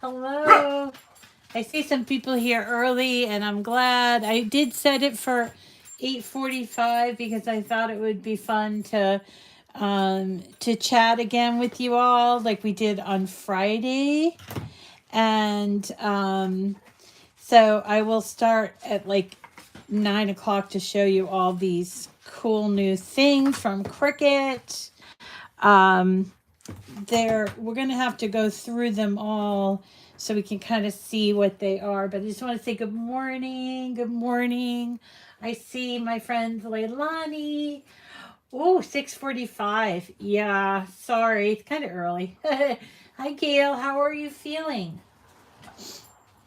Hello. I see some people here early, and I'm glad. I did set it for 8:45 because I thought it would be fun to chat again with you all like we did on Friday. And so I will start at like 9 o'clock to show you all these cool new things from Cricut. Um, we're gonna have to go through them all so we can kind of see what they are. But I just want to say good morning. Good morning. I see my friend Leilani. Oh, 6:45. Yeah, sorry. It's kind of early. Hi, Gail. How are you feeling?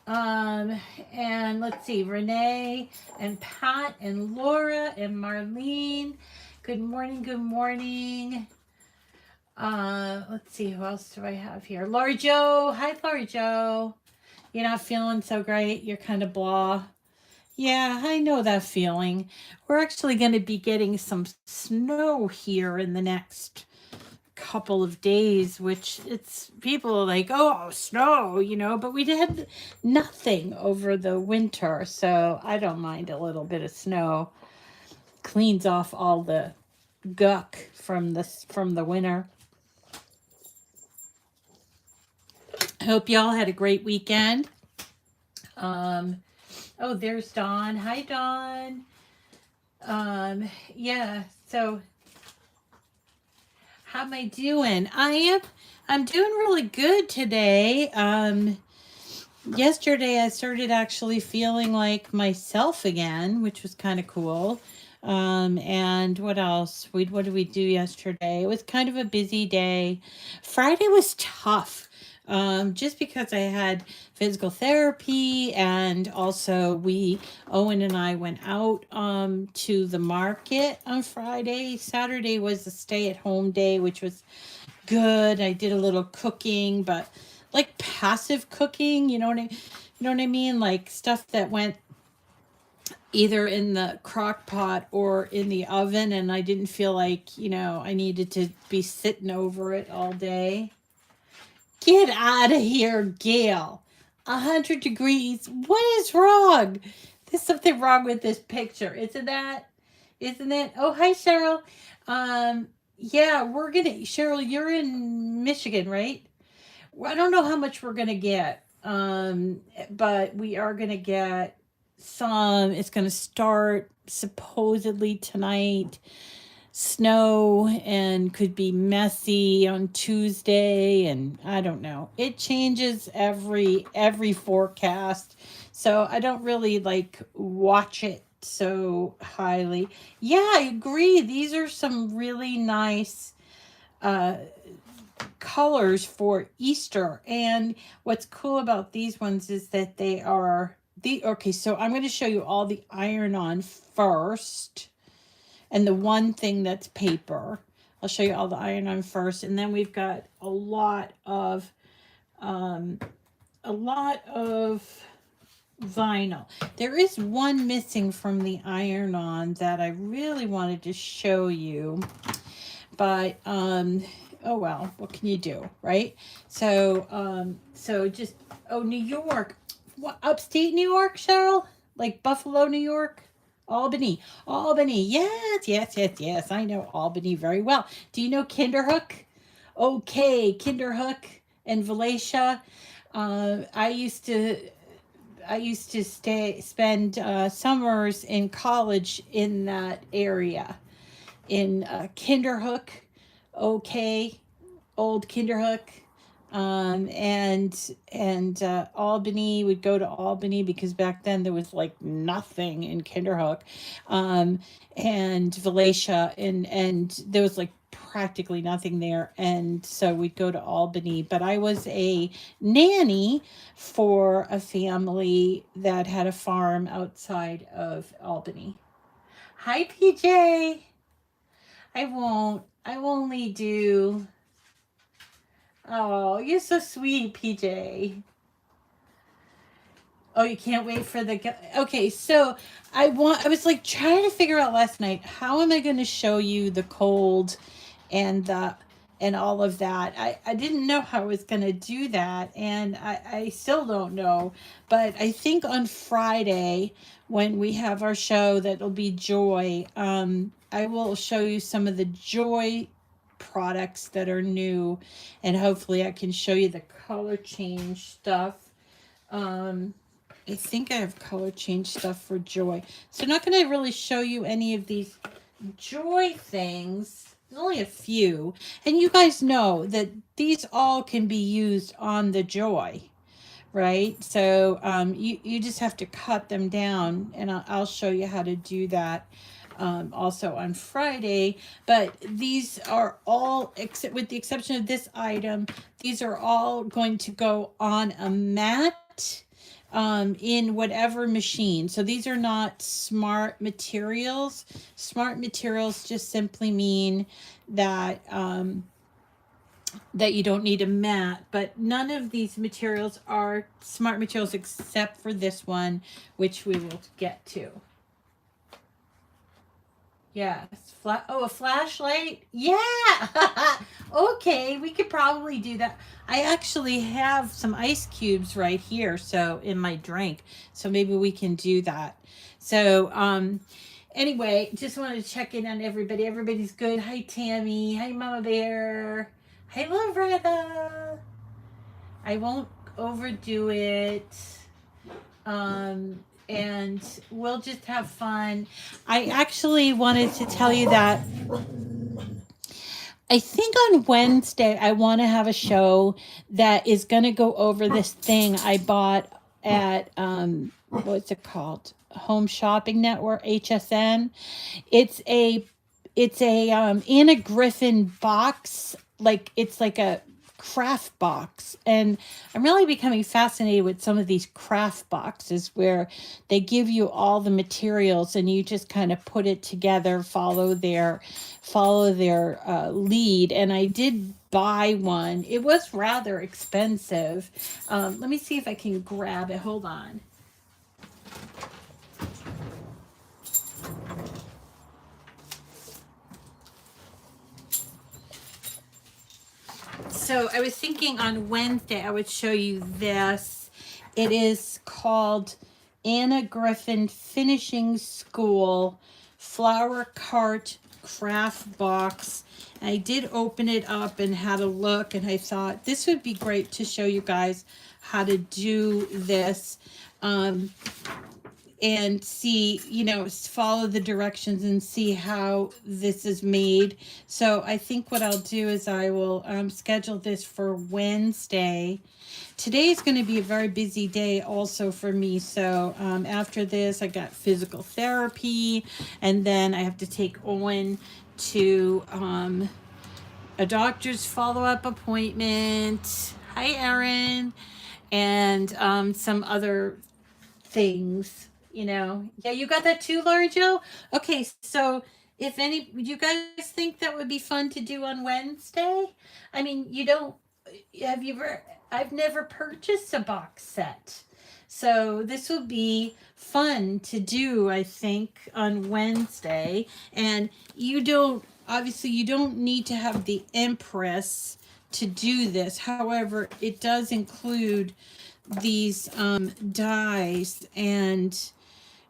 Um, and let's see, Renee and Pat and Laura and Marlene. Good morning. Good morning. Let's see, who else do I have here? Laura Joe. Hi, Laura Joe. You're not feeling so great. You're kind of blah. Yeah, I know that feeling. We're actually going to be getting some snow here in the next couple of days, which it's people are like, oh, snow, but we had nothing over the winter. So I don't mind a little bit of snow. Cleans off all the guck from the winter. I hope y'all had a great weekend. Oh, there's Dawn. Hi, Dawn. Yeah, so how am I doing? I'm doing really good today. Yesterday I started actually feeling like myself again, which was kind of cool. And what else? What did we do yesterday? It was kind of a busy day. Friday was tough. Just because I had physical therapy, and also Owen and I went out to the market on Friday. Saturday was a stay-at-home day, which was good. I did a little cooking, but like passive cooking, you know what I mean? Like stuff that went either in the crock pot or in the oven, and I didn't feel like, I needed to be sitting over it all day. Get out of here, Gail. 100 degrees. What is wrong? There's something wrong with this picture. Isn't that? Isn't it? Oh, hi, Cheryl. Yeah, Cheryl, you're in Michigan, right? Well, I don't know how much we're gonna get. But we are gonna get some. It's gonna start supposedly tonight. Snow, and could be messy on Tuesday, and I don't know. It changes every forecast. So I don't really like watch it so highly. Yeah, I agree. These are some really nice uh colors for Easter. And what's cool about these ones is that they are okay, so I'm going to show you all the iron on first, and the one thing that's paper. I'll show you all the iron on first, and then we've got a lot of vinyl. There is one missing from the iron on that I really wanted to show you, but oh well, what can you do, right? So just New York. What, upstate New York, Cheryl? Like Buffalo, New York? Albany. Yes, yes, yes, yes. I know Albany very well. Do you know Kinderhook? Okay, Kinderhook and Valatia. I used to spend summers in college in that area, in Kinderhook. Okay, old Kinderhook. And Albany, would go to Albany because back then there was like nothing in Kinderhook, and Valatia, and there was like practically nothing there, and so we'd go to Albany. But I was a nanny for a family that had a farm outside of Albany. Hi, PJ. I won't. I will only do. Oh, you're so sweet, PJ. Oh, you can't wait for the. Okay, so I was like trying to figure out last night, how am I going to show you the cold and the and all of that. I didn't know how I was going to do that, and I still don't know. But I think on Friday, when we have our show, that'll be Joy, I will show you some of the Joy products that are new, and hopefully I can show you the color change stuff. Um, I think I have color change stuff for Joy. So I'm not going to really show you any of these Joy things. There's only a few. And you guys know that these all can be used on the Joy, right? So you just have to cut them down, and I'll show you how to do that also on Friday. But these are all, except with the exception of this item, these are all going to go on a mat in whatever machine. So these are not smart materials. Smart materials just simply mean that that you don't need a mat, but none of these materials are smart materials except for this one, which we will get to. Yes. Oh, a flashlight? Yeah. Okay, we could probably do that. I actually have some ice cubes right here, so in my drink. So maybe we can do that. So, anyway, just wanted to check in on everybody. Everybody's good. Hi, Tammy. Hi, Mama Bear. Hi, Loretta. I won't overdo it. And we'll just have fun. I actually wanted to tell you that I think on Wednesday I want to have a show that is going to go over this thing I bought at what's it called? Home Shopping Network, HSN. It's a Anna Griffin box, like it's like a craft box, and I'm really becoming fascinated with some of these craft boxes where they give you all the materials and you just kind of put it together, follow their lead. And I did buy one. It was rather expensive. Let me see if I can grab it. Hold on. So I was thinking on Wednesday I would show you this. It is called Anna Griffin Finishing School Flower Cart Craft Box. And I did open it up and had a look, and I thought this would be great to show you guys how to do this. And see, follow the directions and see how this is made. So I think what I'll do is I will schedule this for Wednesday. Today is going to be a very busy day also for me. So after this, I got physical therapy, and then I have to take Owen to a doctor's follow-up appointment. Hi, Erin. And some other things. Yeah, you got that too, Laura Joe? Okay, so if any, would you guys think that would be fun to do on Wednesday? I mean, I've never purchased a box set. So this will be fun to do, I think, on Wednesday. And obviously, you don't need to have the Empress to do this. However, it does include these dies, and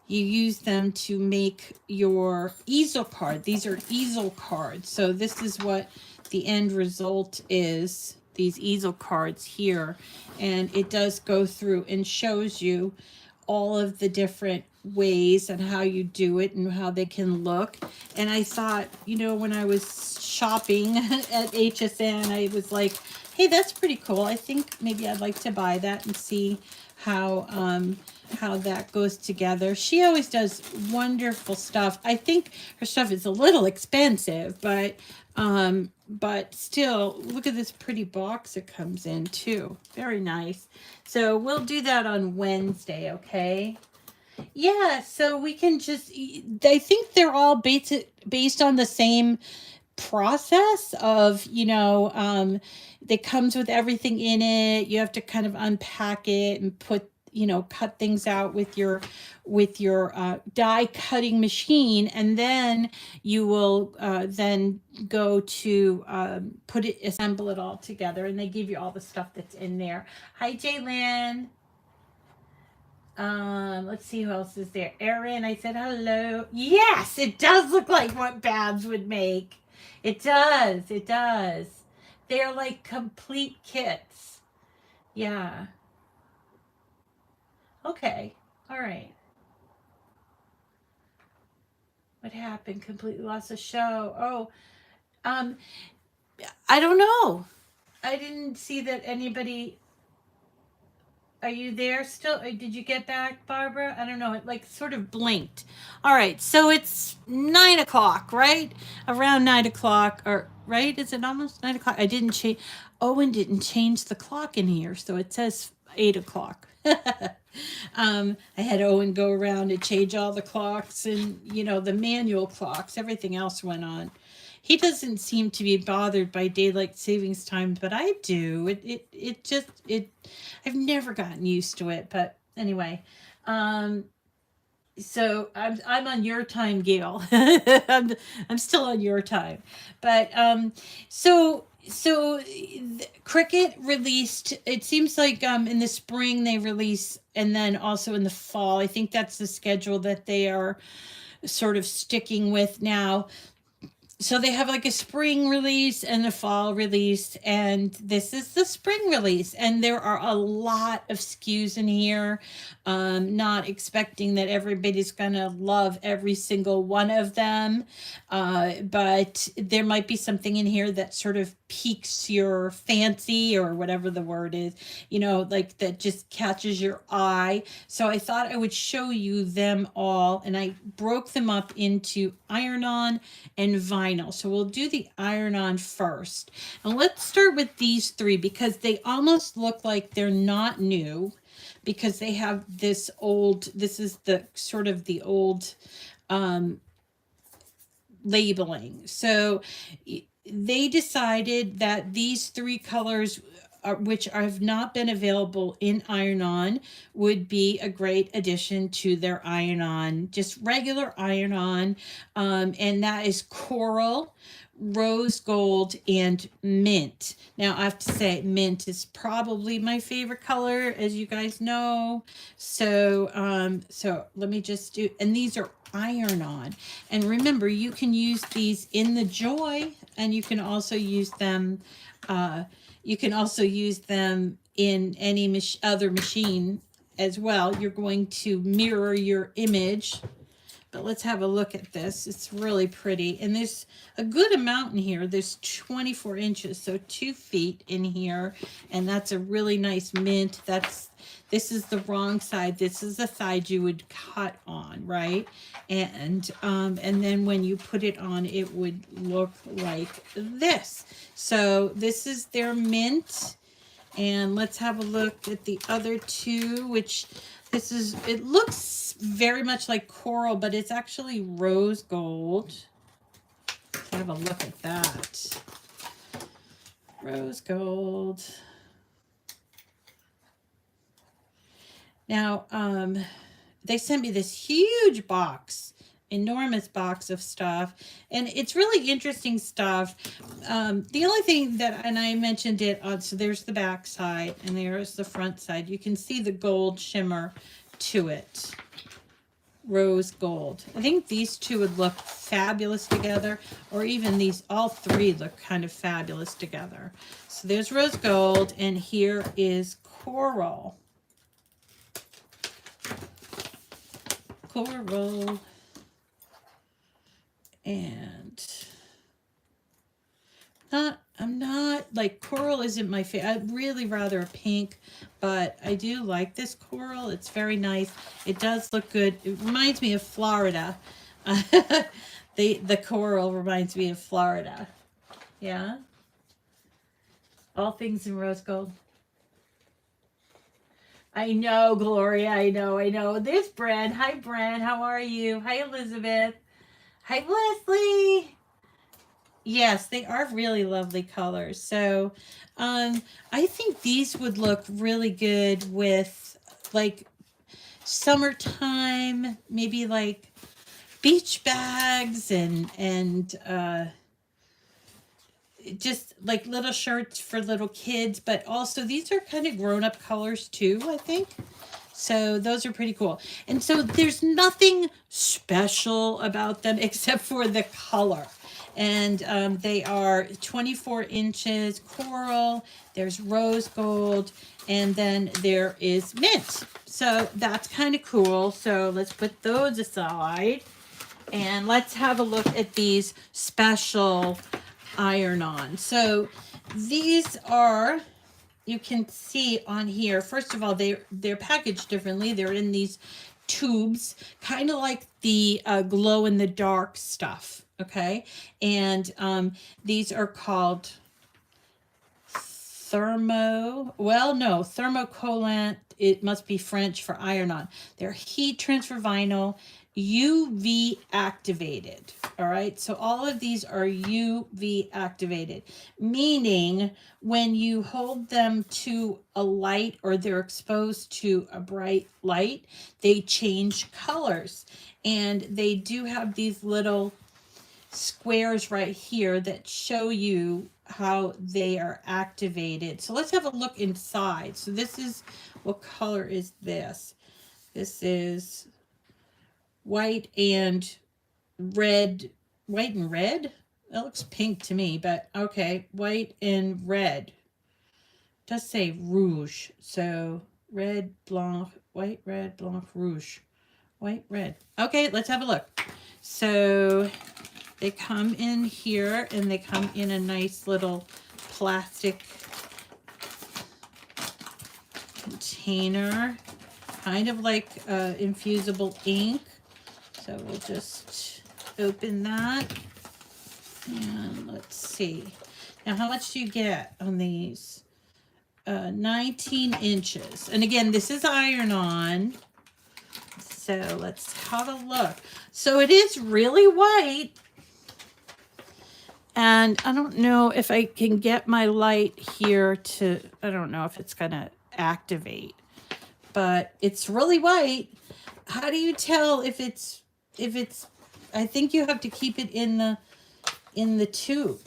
you use them to make your easel card. These are easel cards. So this is what the end result is, these easel cards here. And it does go through and shows you all of the different ways and how you do it and how they can look. And I thought, when I was shopping at HSN, I was like, hey, that's pretty cool. I think maybe I'd like to buy that and see how that goes together. She always does wonderful stuff. I think her stuff is a little expensive, but still, look at this pretty box it comes in too. Very nice. So we'll do that on Wednesday, okay? Yeah, so we can I think they're all based on the same process of, it comes with everything in it. You have to kind of unpack it and put you know, cut things out with your die cutting machine, and then you will then go to assemble it all together, and they give you all the stuff that's in there. Hi, Jalen. Let's see who else is there. Erin, I said hello. Yes, it does look like what Babs would make. It does. It does. They're like complete kits. Yeah. Okay. All right. What happened? Completely lost the show. Oh, um, I don't know. I didn't see that anybody. Are you there still? Did you get back, Barbara? I don't know. It like sort of blinked. All right. So it's 9 o'clock, right? Around 9 o'clock, or right? Is it almost 9 o'clock? I didn't change. Owen didn't change the clock in here, so it says 8 o'clock. I had Owen go around and change all the clocks, and you know, the manual clocks. Everything else went on. He doesn't seem to be bothered by daylight savings time, but I do. It just I've never gotten used to it, but anyway. So I'm on your time, Gail. I'm still on your time, but so Cricut released. It seems like in the spring they release, and then also in the fall. I think that's the schedule that they are sort of sticking with now. So they have like a spring release and a fall release, and this is the spring release, and there are a lot of SKUs in here. Not expecting that everybody's gonna love every single one of them, but there might be something in here that sort of piques your fancy, or whatever the word is, you know, like that just catches your eye. So I thought I would show you them all, and I broke them up into iron-on and vinyl. So we'll do the iron-on first. And let's start with these three, because they almost look like they're not new, because they have this old, this is the sort of the old labeling. So they decided that these three colors, which have not been available in iron-on, would be a great addition to their iron-on, just regular iron-on. And that is coral, rose gold, and mint. Now I have to say, mint is probably my favorite color, as you guys know. So so let me just do, and these are iron-on. And remember, you can use these in the Joy, and you can also use them in any other machine as well. You're going to mirror your image. But let's have a look at this. It's really pretty. And there's a good amount in here. There's 24 inches, so 2 feet in here. And that's a really nice mint. This is the wrong side. This is the side you would cut on, right? And then when you put it on, it would look like this. So this is their mint. And let's have a look at the other two, which this is, it looks very much like coral, but it's actually rose gold. Let's have a look at that. Rose gold. Now, they sent me this huge box, enormous box of stuff, and it's really interesting stuff. The only thing that, and I mentioned it on, so there's the back side and there's the front side. You can see the gold shimmer to it. Rose gold. I think these two would look fabulous together, or even these, all three look kind of fabulous together. So there's rose gold, and here is coral. Coral. And I'm not like, coral isn't my favorite. I'd really rather a pink, but I do like this coral. It's very nice. It does look good. It reminds me of Florida. The coral reminds me of Florida. Yeah. All things in rose gold. I know, Gloria. I know. There's Bren. Hi, Bren. How are you? Hi, Elizabeth. Hi, Leslie. Yes, they are really lovely colors. So I think these would look really good with like summertime, maybe like beach bags and just like little shirts for little kids, but also these are kind of grown-up colors too, I think. So those are pretty cool. And so there's nothing special about them except for the color. And they are 24 inches coral, there's rose gold, and then there is mint. So that's kind of cool. So let's put those aside. And let's have a look at these special iron-on. So these are, you can see on here, first of all, they're packaged differently. They're in these tubes, kind of like the glow in the dark stuff, okay? And these are called thermocolant. It must be French for iron-on. They're heat transfer vinyl, UV activated. All right, so all of these are UV activated, meaning when you hold them to a light or they're exposed to a bright light, they change colors. And they do have these little squares right here that show you how they are activated. So let's have a look inside. So this is, what color is this? This is white and red. White and red? That looks pink to me, but okay. White and red. It does say rouge. So red, blanc, white, red, blanc, rouge. White, red. Okay, let's have a look. So they come in here and they come in a nice little plastic container, kind of like infusible ink. So we'll just open that and let's see. Now, how much do you get on these? 19 inches. And again, this is iron-on. So let's have a look. So it is really white. And I don't know if I can get my light here to, I don't know if it's going to activate, but it's really white. How do you tell if it's, I think you have to keep it in the tube.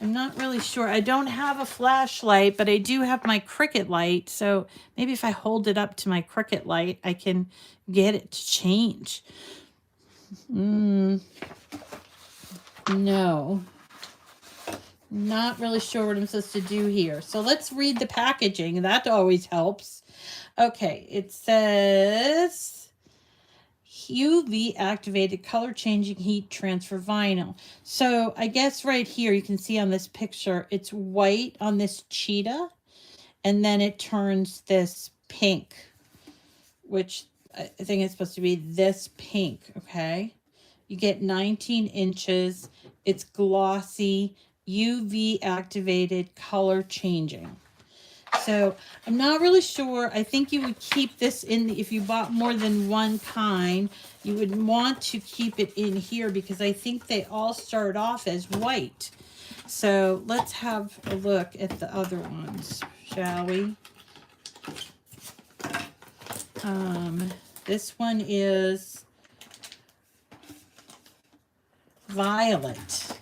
I'm not really sure. I don't have a flashlight, but I do have my Cricut light. So maybe if I hold it up to my Cricut light, I can get it to change. No, not really sure what I'm supposed to do here. So let's read the packaging. That always helps. Okay, it says UV activated color changing heat transfer vinyl. So I guess right here you can see on this picture, it's white on this cheetah, and then it turns this pink, which I think it's supposed to be this pink, okay? You get 19 inches. It's glossy, UV activated, color changing. So I'm not really sure. I think you would keep this in, if you bought more than one kind, you would want to keep it in here because I think they all start off as white. So let's have a look at the other ones, shall we? This one is violet.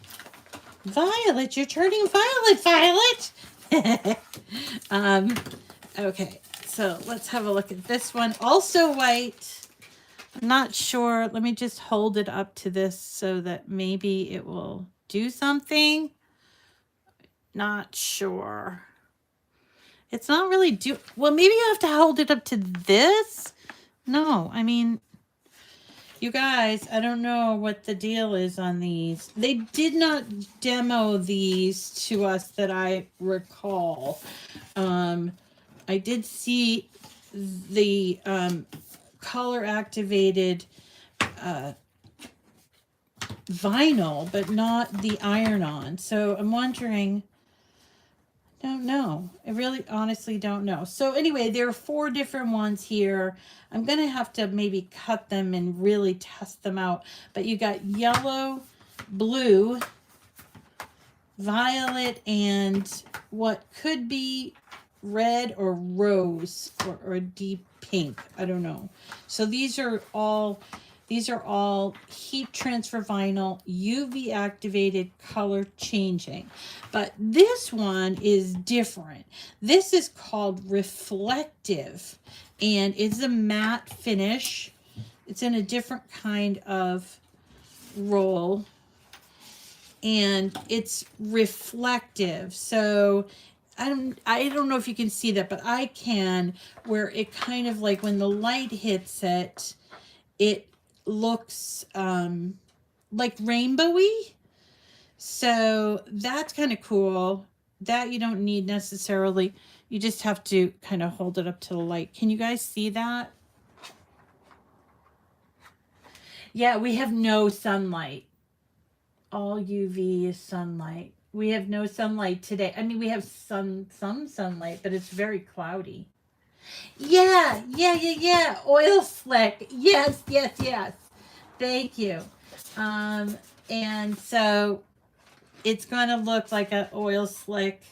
Violet, you're turning violet, Violet. Okay, so let's have a look at this one. Also white. I'm not sure. Let me just hold it up to this so that maybe it will do something. Not sure. It's not really well, maybe you have to hold it up to this. No, I mean, you guys, I don't know what the deal is on these. They did not demo these to us that I recall. I did see the color activated vinyl, but not the iron-on. So I'm wondering, don't know. I really honestly don't know. So anyway, there are 4 different ones here. I'm going to have to maybe cut them and really test them out. But you got yellow, blue, violet, and what could be red or rose or a deep pink. I don't know. So these are all heat transfer vinyl, UV activated, color changing. But this one is different. This is called reflective, and it's a matte finish. It's in a different kind of roll, and it's reflective. So I don't know if you can see that, but I can, where it kind of like when the light hits it, it looks like rainbowy. So that's kind of cool. That you don't need necessarily. You just have to kind of hold it up to the light. Can you guys see that? Yeah, we have no sunlight. All UV is sunlight. We have no sunlight today. I mean, we have some sunlight, but it's very cloudy. Yeah. Oil slick. Yes. Thank you. And so it's going to look like an oil slick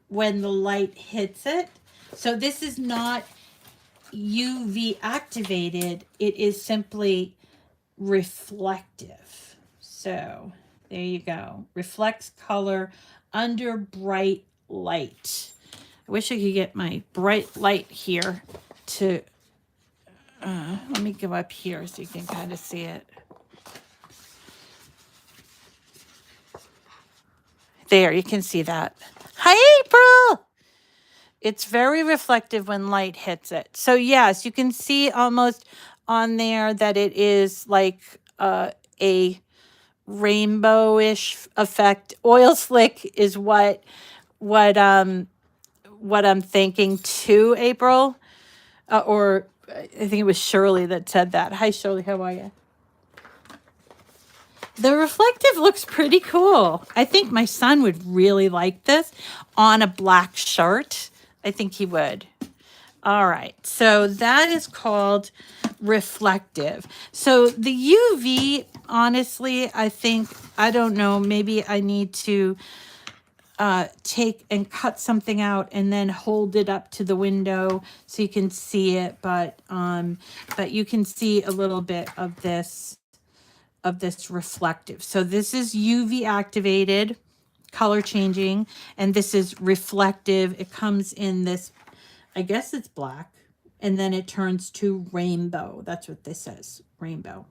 when the light hits it. So this is not UV activated. It is simply reflective. So there you go. Reflects color under bright light. I wish I could get my bright light here to, let me go up here so you can kind of see it. There, you can see that. Hi, April! It's very reflective when light hits it. So yes, you can see almost on there that it is like a rainbowish effect. Oil slick is what I'm thinking too, April. Or I think it was Shirley that said that. Hi, Shirley, how are you? The reflective looks pretty cool. I think my son would really like this on a black shirt. I think he would. All right, so that is called reflective. So the UV, honestly, I don't know, maybe I need to take and cut something out and then hold it up to the window so you can see it. But you can see a little bit of this reflective. So this is UV activated, color changing, and this is reflective. It comes in this, I guess it's black, and then it turns to rainbow. That's what this says, rainbow.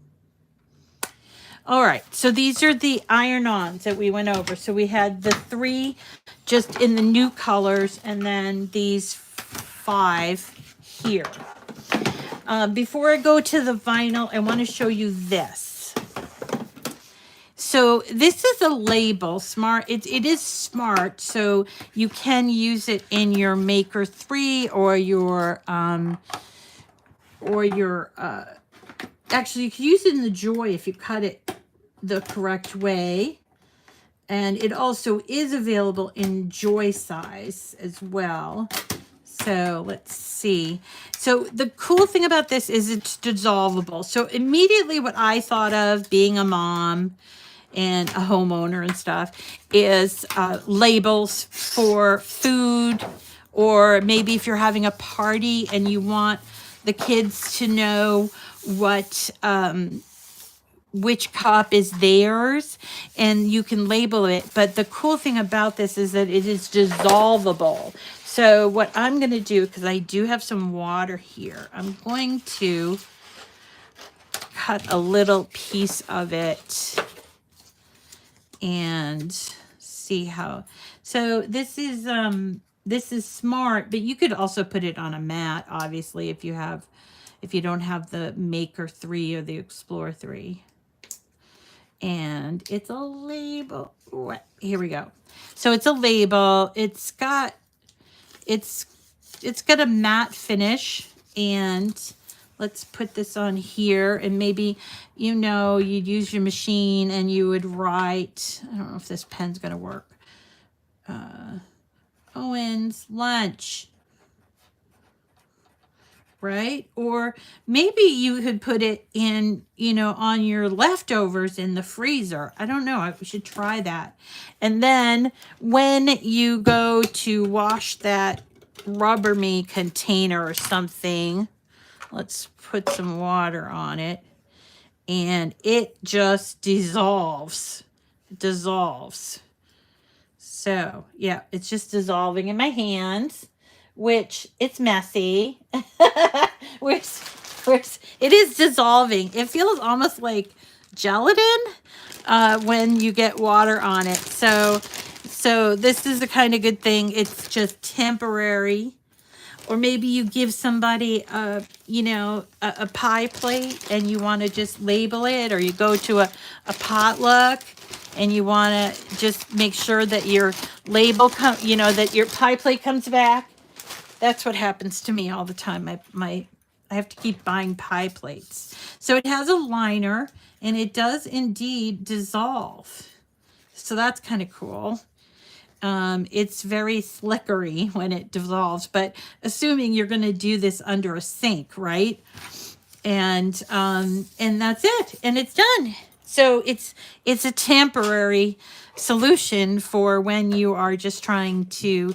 All right, so these are the iron-ons that we went over. So we had the 3 just in the new colors, and then these 5 here. Before I go to the vinyl, I want to show you this. So this is a label, smart. It is smart, so you can use it in your Maker 3 or your actually you can use it in the Joy if you cut it the correct way. And it also is available in Joy size as well. So let's see. So the cool thing about this is it's dissolvable. So immediately what I thought of, being a mom and a homeowner and stuff, is labels for food, or maybe if you're having a party and you want the kids to know what which cup is theirs, and you can label it. But the cool thing about this is that it is dissolvable. So what I'm going to do, because I do have some water here, I'm going to cut a little piece of it and see how. So this is smart, but you could also put it on a mat, obviously, if you don't have the Maker 3 or the Explorer 3. And it's a label. Here we go. So it's a label. It's got a matte finish, and let's put this on here. And maybe, you'd use your machine and you would write, I don't know if this pen's going to work. Owen's lunch. Right? Or maybe you could put it in, on your leftovers in the freezer. I don't know. We should try that. And then when you go to wash that rubbery container or something. Let's put some water on it. And it just dissolves. It dissolves. So, yeah, it's just dissolving in my hands, which it's messy. which it is dissolving. It feels almost like gelatin when you get water on it. So this is the kind of good thing. It's just temporary. Or maybe you give somebody a pie plate and you want to just label it, or you go to a potluck and you want to just make sure that your label that your pie plate comes back. That's what happens to me all the time. I have to keep buying pie plates. So it has a liner and it does indeed dissolve. So that's kind of cool. It's very slickery when it dissolves, but assuming you're going to do this under a sink, right? And that's it, and it's done. So it's a temporary solution for when you are just trying to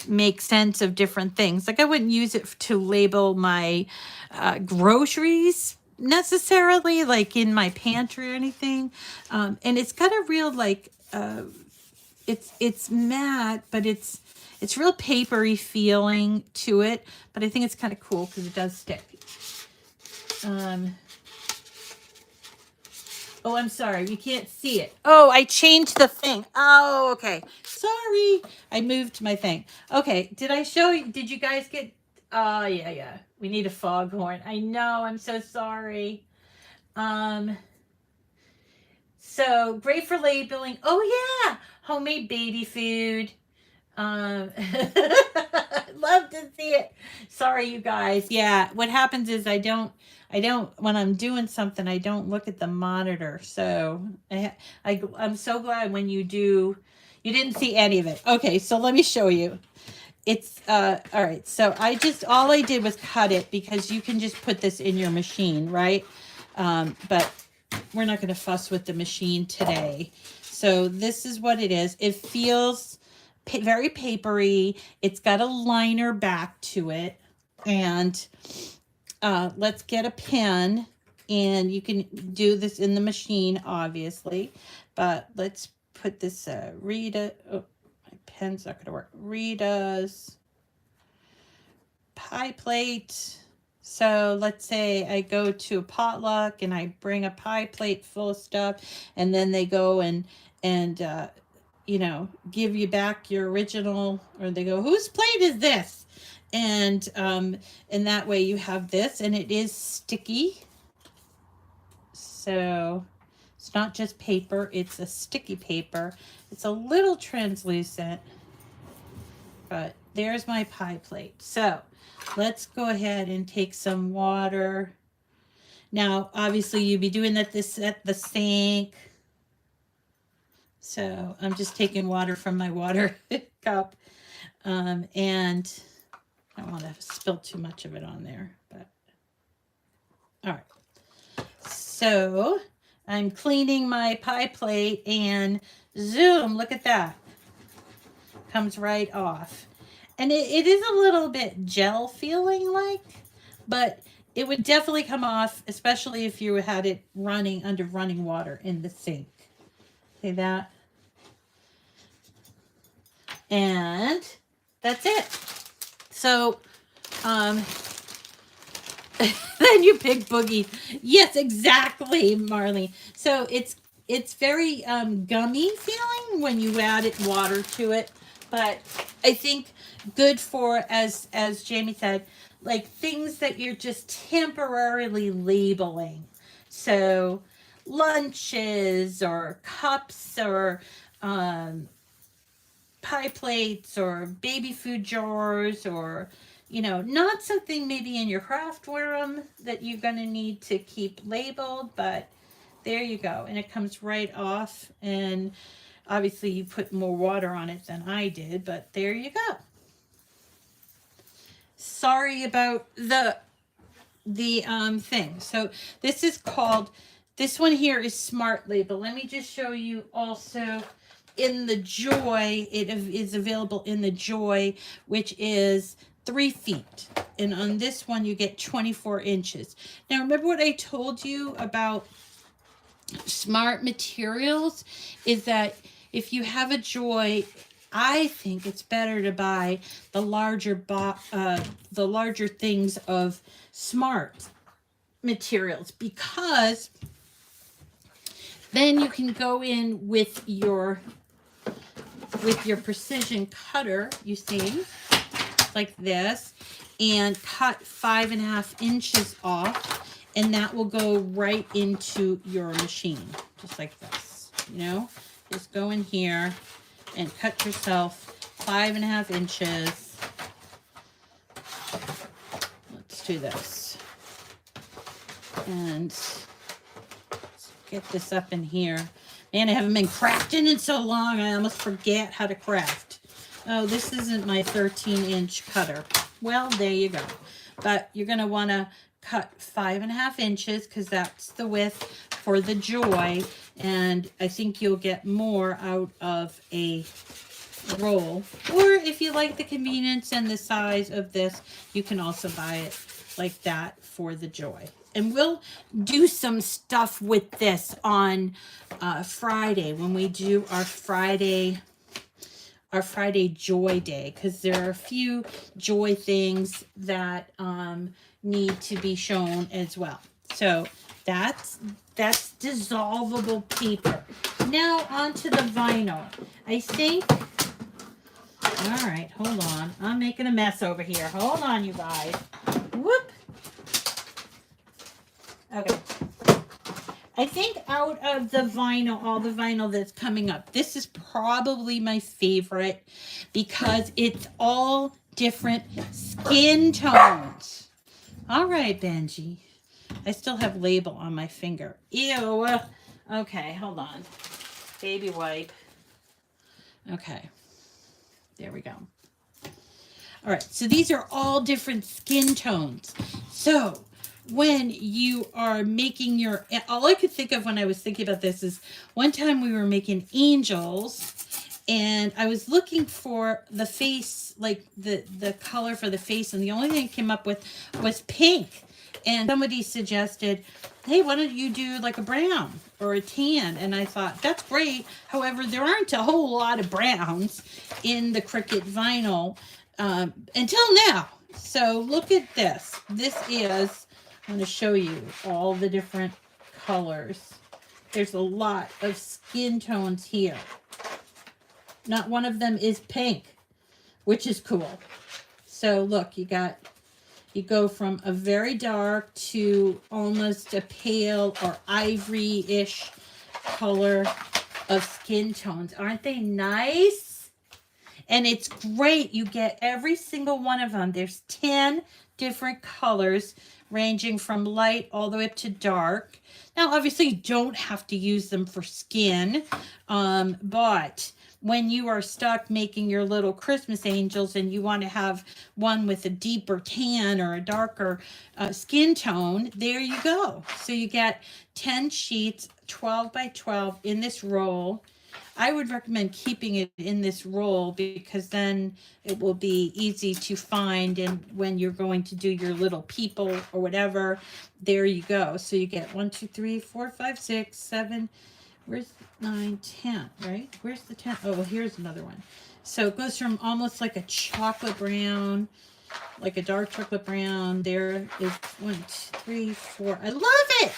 make sense of different things. Like I wouldn't use it to label my groceries necessarily, like in my pantry or anything. And it's got a real like it's matte, but it's real papery feeling to it. But I think it's kind of cool because it does stick. Oh, I'm sorry. You can't see it. Oh, I changed the thing. Oh, okay. Sorry. I moved my thing. Okay. Did I show you? Did you guys get? Yeah. We need a foghorn. I know. I'm so sorry. So great for labeling. Oh yeah. Homemade baby food. Love to see it. Sorry, you guys. Yeah, what happens is I don't when I'm doing something, I don't look at the monitor. So I'm so glad when you do. You didn't see any of it. Okay, so let me show you. It's all right. So all I did was cut it because you can just put this in your machine, right? But we're not going to fuss with the machine today. So this is what it is. It feels very papery. It's got a liner back to it. And let's get a pen. And you can do this in the machine, obviously. But let's put this Rita. Oh, my pen's not going to work. Rita's pie plate. So let's say I go to a potluck and I bring a pie plate full of stuff, and then they go and give you back your original, or they go, whose plate is this? And that way you have this, and it is sticky. So it's not just paper, it's a sticky paper. It's a little translucent, but there's my pie plate. So let's go ahead and take some water. Now, obviously, you'd be doing this at the sink. So I'm just taking water from my water cup. And I don't want to spill too much of it on there. But all right. So I'm cleaning my pie plate, and zoom, look at that. Comes right off. And it is a little bit gel feeling like, but it would definitely come off, especially if you had it running under running water in the sink. See that? And that's it. So, then you pick boogie. Yes, exactly, Marley. So it's very gummy feeling when you added water to it, but I think good for, as Jamie said, like things that you're just temporarily labeling. So lunches or cups or pie plates or baby food jars, or not something maybe in your craft room that you're going to need to keep labeled, but there you go. And it comes right off, and obviously you put more water on it than I did, but there you go. Sorry about the thing. So this is called, this one here is Smart Label. Let me just show you also in the Joy. It is available in the Joy, which is 3 feet. And on this one, you get 24 inches. Now, remember what I told you about smart materials is that if you have a Joy, I think it's better to buy the larger things of smart materials, because then you can go in with your precision cutter, you see, like this, and cut 5.5 inches off, and that will go right into your machine, just like this, you know. Just go in here and cut yourself 5.5 inches. Let's do this. And let's get this up in here. Man, I haven't been crafting in so long, I almost forget how to craft. Oh, this isn't my 13-inch cutter. Well, there you go. But you're going to want to cut 5.5 inches because that's the width for the Joy. And I think you'll get more out of a roll. Or if you like the convenience and the size of this, you can also buy it like that for the Joy. And we'll do some stuff with this on Friday when we do our Friday Joy Day, because there are a few Joy things that need to be shown as well. So that's dissolvable paper. Now onto the vinyl. I think, all right, hold on. I'm making a mess over here. Hold on, you guys. Whoop. Okay. I think out of the vinyl, all the vinyl that's coming up, this is probably my favorite because it's all different skin tones. All right, Benji. I still have label on my finger. Ew. Okay, hold on. Baby wipe. Okay. There we go. All right, so these are all different skin tones. So when you are making your, all I could think of when I was thinking about this is one time we were making angels and I was looking for the face, like the color for the face, and the only thing I came up with was pink. And somebody suggested, hey, why don't you do like a brown or a tan? And I thought, that's great. However, there aren't a whole lot of browns in the Cricut vinyl until now. So look at this. This is, I'm going to show you all the different colors. There's a lot of skin tones here. Not one of them is pink, which is cool. So look, you go from a very dark to almost a pale or ivory-ish color of skin tones. Aren't they nice? And it's great. You get every single one of them. There's 10 different colors ranging from light all the way up to dark. Now, obviously, you don't have to use them for skin, but when you are stuck making your little Christmas angels and you want to have one with a deeper tan or a darker skin tone, there you go. So you get 10 sheets, 12 by 12 in this roll. I would recommend keeping it in this roll because then it will be easy to find, and when you're going to do your little people or whatever, there you go. So you get 1, 2, 3, 4, 5, 6, 7, where's 9, 10, right? Where's the 10? Oh, well, here's another one. So it goes from almost like a chocolate brown, like a dark chocolate brown. There is 1, 2, 3, 4. I love it.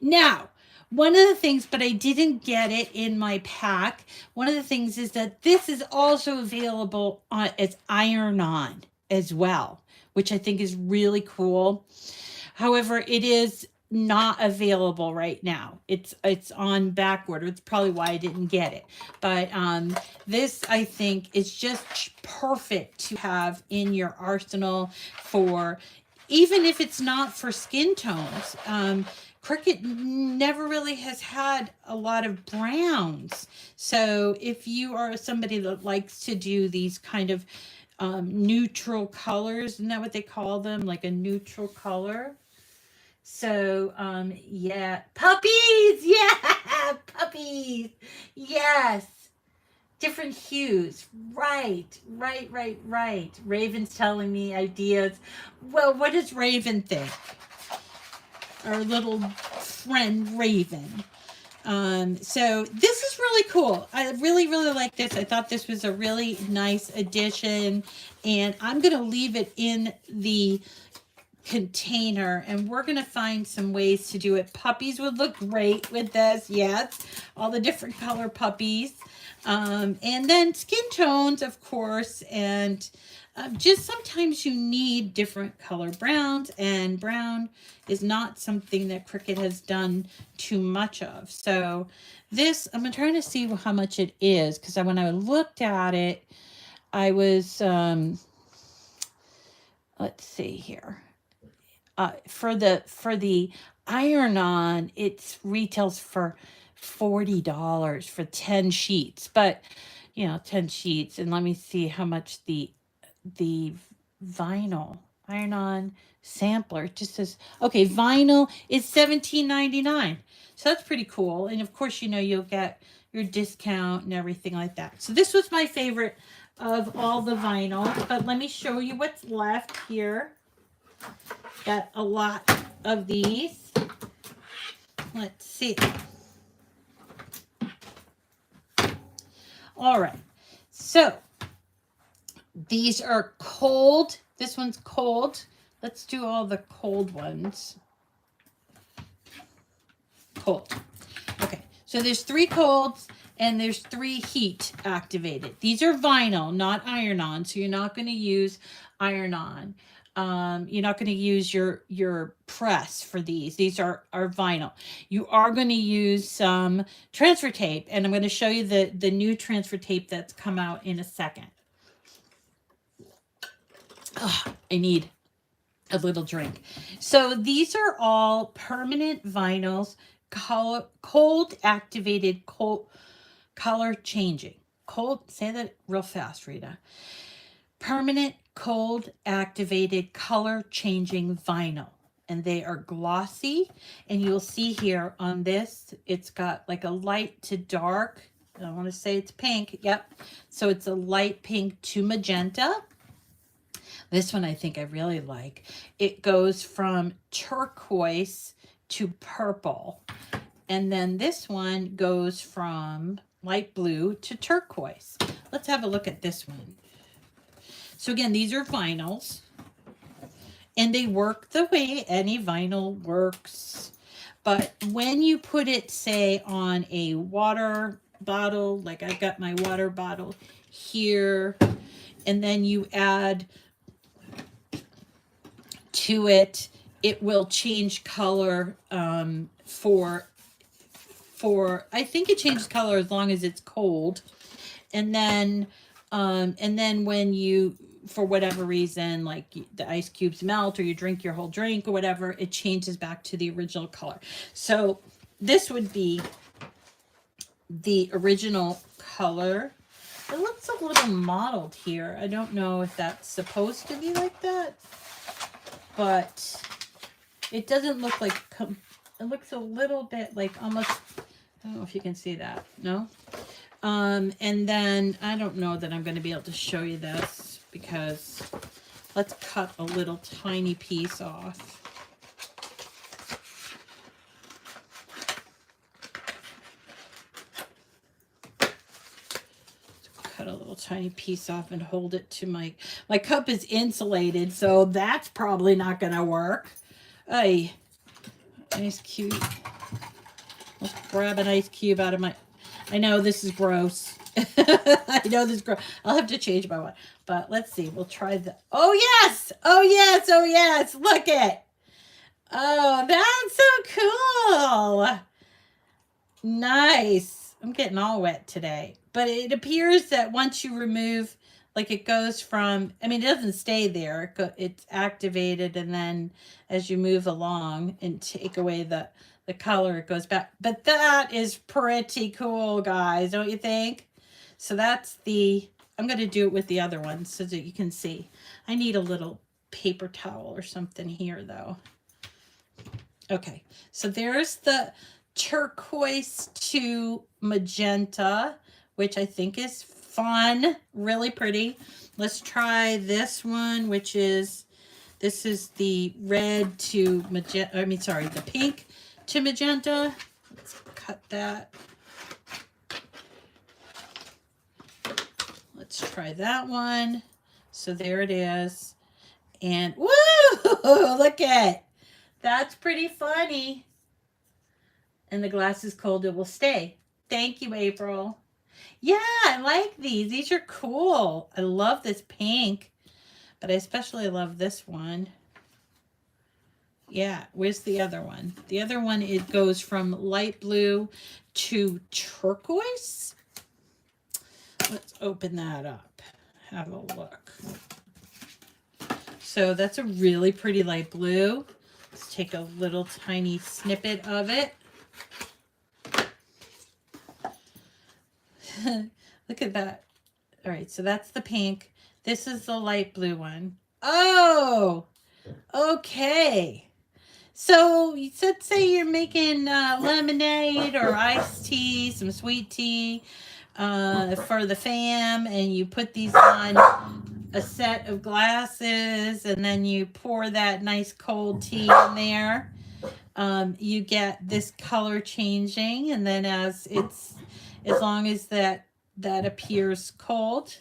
Now, one of the things, but I didn't get it in my pack, one of the things is that this is also available as iron-on as well, which I think is really cool. However, it is not available right now. It's on back order. It's probably why I didn't get it. But this, I think, is just perfect to have in your arsenal for, even if it's not for skin tones. Cricut never really has had a lot of browns. So if you are somebody that likes to do these kind of neutral colors, isn't that what they call them? Like a neutral color. So, yeah, puppies, yeah, puppies, yes. different hues. Right. Raven's telling me ideas. Well, what does Raven think? Our little friend Raven. So this is really cool. I really like this. I thought this was a really nice addition, and I'm going to leave it in the container, and we're going to find some ways to do it. Puppies would look great with this. Yes, all the different color puppies. And then skin tones, of course, and just sometimes you need different color browns, and brown is not something that Cricut has done too much of. So this, I'm trying to see how much it is, because when I looked at it, I was, let's see here. For the iron-on, it retails for $40 for 10 sheets, but 10 sheets. And let me see how much the vinyl iron-on sampler just says. Okay, vinyl is $17.99, so that's pretty cool. And of course, you'll get your discount and everything like that. So this was my favorite of all the vinyl, but let me show you what's left here. Got a lot of these. Let's see. All right, so these are cold. This one's cold. Let's do all the cold ones. Cold. Okay, so there's 3 colds and there's 3 heat activated. These are vinyl, not iron-on, so you're not going to use iron-on. You're not going to use your press for these. These are vinyl. You are going to use some transfer tape, and I'm going to show you the new transfer tape that's come out in a second. Oh, I need a little drink. So these are all permanent vinyls, cold activated, color changing. Cold, say that real fast, Rita. Permanent cold activated color changing vinyl, and they are glossy, and you'll see here on this it's got like a light to dark. I want to say it's pink. Yep, so it's a light pink to magenta. This one I think I really like. It goes from turquoise to purple, and then this one goes from light blue to turquoise. Let's have a look at this one. So again, these are vinyls, and they work the way any vinyl works. But when you put it, say, on a water bottle, like I've got my water bottle here, and then you add to it, it will change color for I think it changes color as long as it's cold. And then when you, for whatever reason, like the ice cubes melt or you drink your whole drink or whatever, it changes back to the original color. So this would be the original color. It looks a little mottled here. I don't know if that's supposed to be like that, but it doesn't look like, it looks a little bit like almost, I don't know if you can see that. No? And then I don't know that I'm going to be able to show you this, because let's cut a little tiny piece off. Cut a little tiny piece off and hold it to my cup is insulated, so that's probably not going to work. Ay, ice cube. Let's grab an ice cube out of my, I know this is gross. I know this is gross. I'll have to change my one. But let's see. We'll try the, oh yes! Oh yes! Oh yes! Look it! Oh, that's so cool! Nice. I'm getting all wet today. But it appears that once you remove, like it goes from, I mean, it doesn't stay there. It's activated, and then as you move along and take away the color, it goes back. But that is pretty cool, guys, don't you think? So that's the, I'm going to do it with the other one so that you can see. I need a little paper towel or something here, though. Okay, so there's the turquoise to magenta, which I think is fun, really pretty. Let's try this one, which is, this is the red to magenta, I mean, sorry, the pink to magenta. Let's cut that. Let's try that one. So there it is. And woo! Look at, that's pretty funny. And the glass is cold, it will stay. Thank you, April. Yeah, I like these. These are cool. I love this pink, but I especially love this one. Yeah, where's the other one? The other one, it goes from light blue to turquoise. Let's open that up. Have a look. So that's a really pretty light blue. Let's take a little tiny snippet of it. Look at that. All right, so that's the pink. This is the light blue one. Oh, okay. So you said, say you're making lemonade or iced tea, some sweet tea for the fam, and you put these on a set of glasses, and then you pour that nice cold tea in there. You get this color changing, and then as long as that appears cold,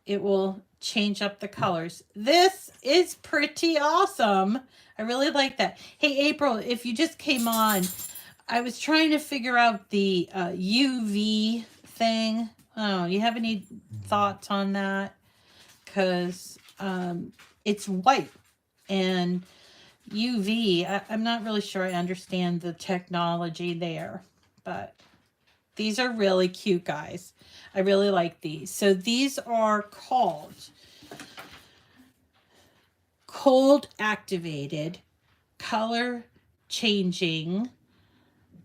it will change up the colors. This is pretty awesome. I really like that. Hey, April, if you just came on, I was trying to figure out the UV thing. Oh, you have any thoughts on that? Because it's white, and UV, I'm not really sure I understand the technology there, but these are really cute, guys. I really like these. So these are called cold activated, color changing,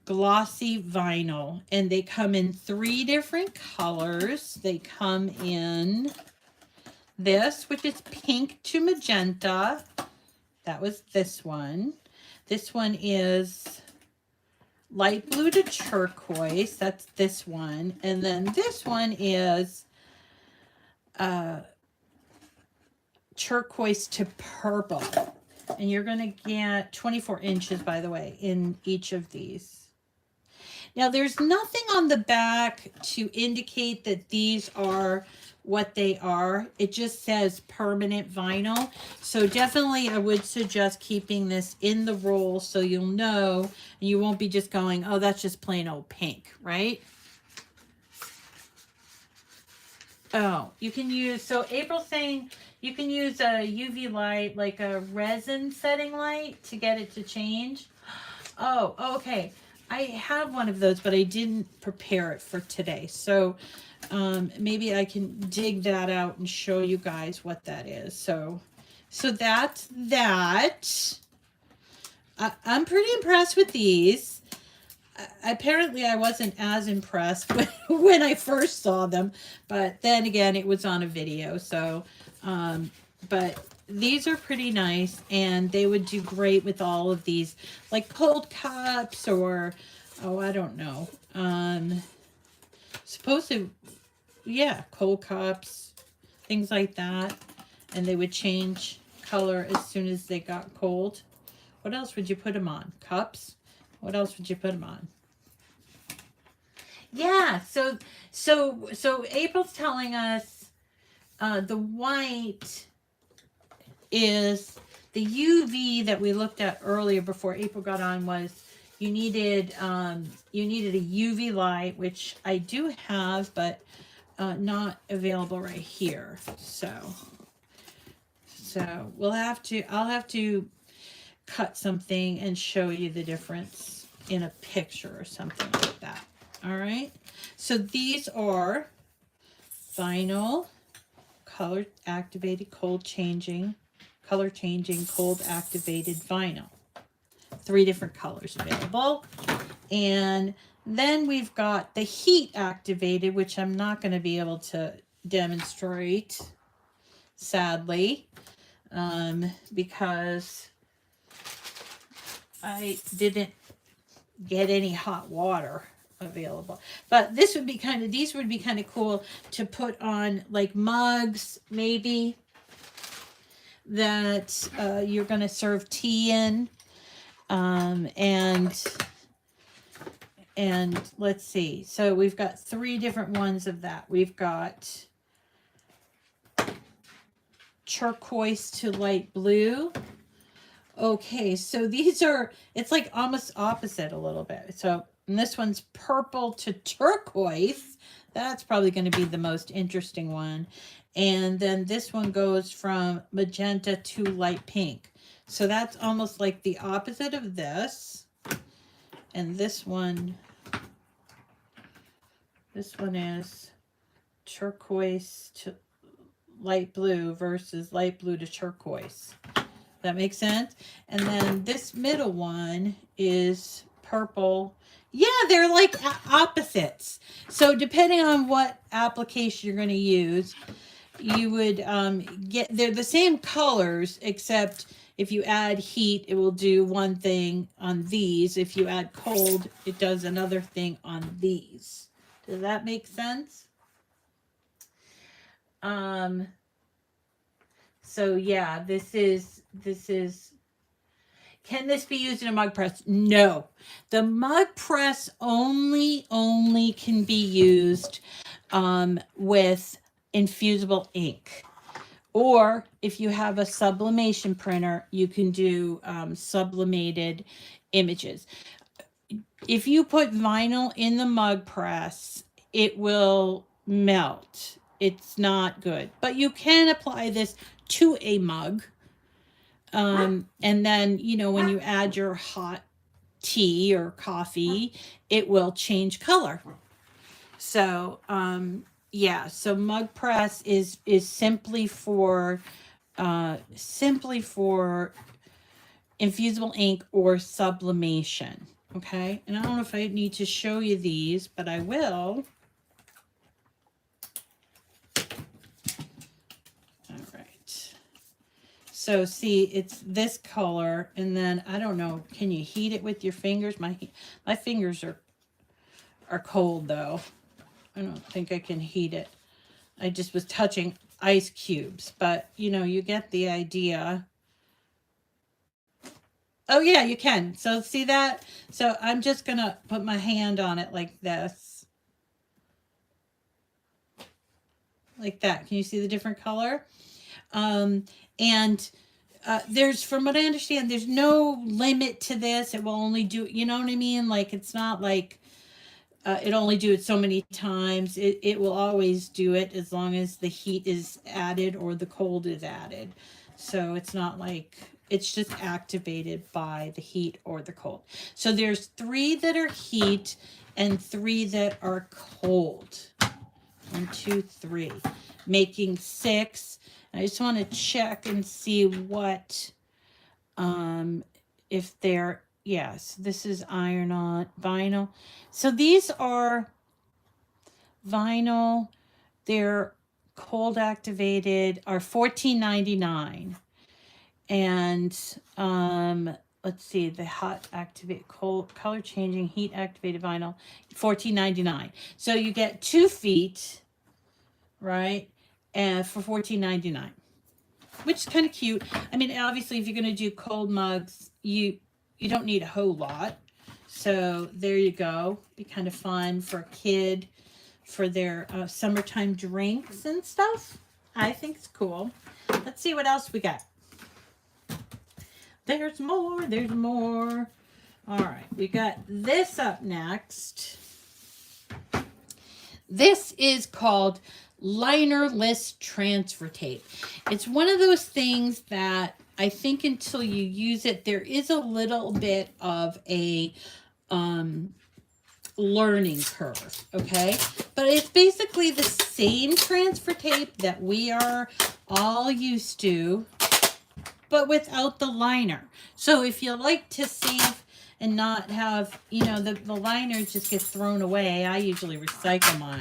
glossy vinyl. And they come in 3 different colors. They come in this, which is pink to magenta. That was this one. This one is light blue to turquoise. That's this one. And then this one is turquoise to purple. And you're going to get 24 inches, by the way, in each of these. Now, there's nothing on the back to indicate that these are what they are. It just says permanent vinyl. So definitely I would suggest keeping this in the roll so you'll know, and you won't be just going, oh, that's just plain old pink, right? Oh, you can use, so April's saying you can use a UV light, like a resin setting light, to get it to change. Oh, okay. I have one of those, but I didn't prepare it for today. So maybe I can dig that out and show you guys what that is. So that's that. I'm pretty impressed with these. Apparently I wasn't as impressed when I first saw them, but then again, it was on a video. So, but these are pretty nice, and they would do great with all of these, like cold cups, or, oh, I don't know. Yeah, cold cups, things like that. And they would change color as soon as they got cold. What else would you put them on? Cups? What else would you put them on? Yeah, so April's telling us the white is the UV that we looked at earlier before April got on, was you needed a UV light, which I do have, but not available right here. So I'll have to cut something and show you the difference in a picture or something like that. All right. So these are vinyl, color activated, color changing, cold activated vinyl. 3 different colors available. And then we've got the heat activated, which I'm not going to be able to demonstrate, sadly, because I didn't get any hot water available. But this would be kind of, these would be kind of cool to put on like mugs, maybe, that you're going to serve tea in. And let's see. So we've got 3 different ones of that. We've got turquoise to light blue. Okay, so these are, it's like almost opposite a little bit. So, and this one's purple to turquoise. That's probably going to be the most interesting one. And then this one goes from magenta to light pink. So that's almost like the opposite of this. And this one is turquoise to light blue versus light blue to turquoise. That makes sense? And then this middle one is purple. Yeah, they're like opposites. So depending on what application you're going to use, you would get, they're the same colors, except if you add heat, it will do one thing on these. If you add cold, it does another thing on these. Does that make sense? So yeah, this is, can this be used in a mug press? No. The mug press only can be used with infusible ink. Or if you have a sublimation printer, you can do sublimated images. If you put vinyl in the mug press, it will melt. It's not good. But you can apply this to a mug. And then, you know, when you add your hot tea or coffee, it will change color. So, yeah, so mug press is simply for infusible ink or sublimation. Okay, and I don't know if I need to show you these, but I will. All right. So see, it's this color, and then I don't know. Can you heat it with your fingers? My fingers are cold though. I don't think I can heat it. I just was touching ice cubes, but you know, you get the idea. Oh yeah, you can. So see that? So I'm just gonna put my hand on it like this. Like that. Can you see the different color? There's, from what I understand, there's no limit to this. It will only do, you know what I mean? Like, it's not like it only do it so many times. It will always do it as long as the heat is added or the cold is added. So it's not like, it's just activated by the heat or the cold. So there's 3 that are heat and 3 that are cold. 1, 2, 3, making 6. I just want to check and see what, if they're, yes, this is iron-on vinyl. So these are vinyl. They're cold activated, are $14.99. And let's see, the hot activate, cold, color changing, heat activated vinyl, $14.99. So you get 2 feet, right? And for $14.99, which is kind of cute. I mean, obviously, if you're going to do cold mugs, you don't need a whole lot. So there you go. Be kind of fun for a kid for their summertime drinks and stuff. I think it's cool. Let's see what else we got. There's more. There's more. All right. We got this up next. This is called linerless transfer tape. It's one of those things that I think until you use it, there is a little bit of a learning curve, okay? But it's basically the same transfer tape that we are all used to, but without the liner. So if you like to save and not have, you know, the liner just gets thrown away, I usually recycle mine.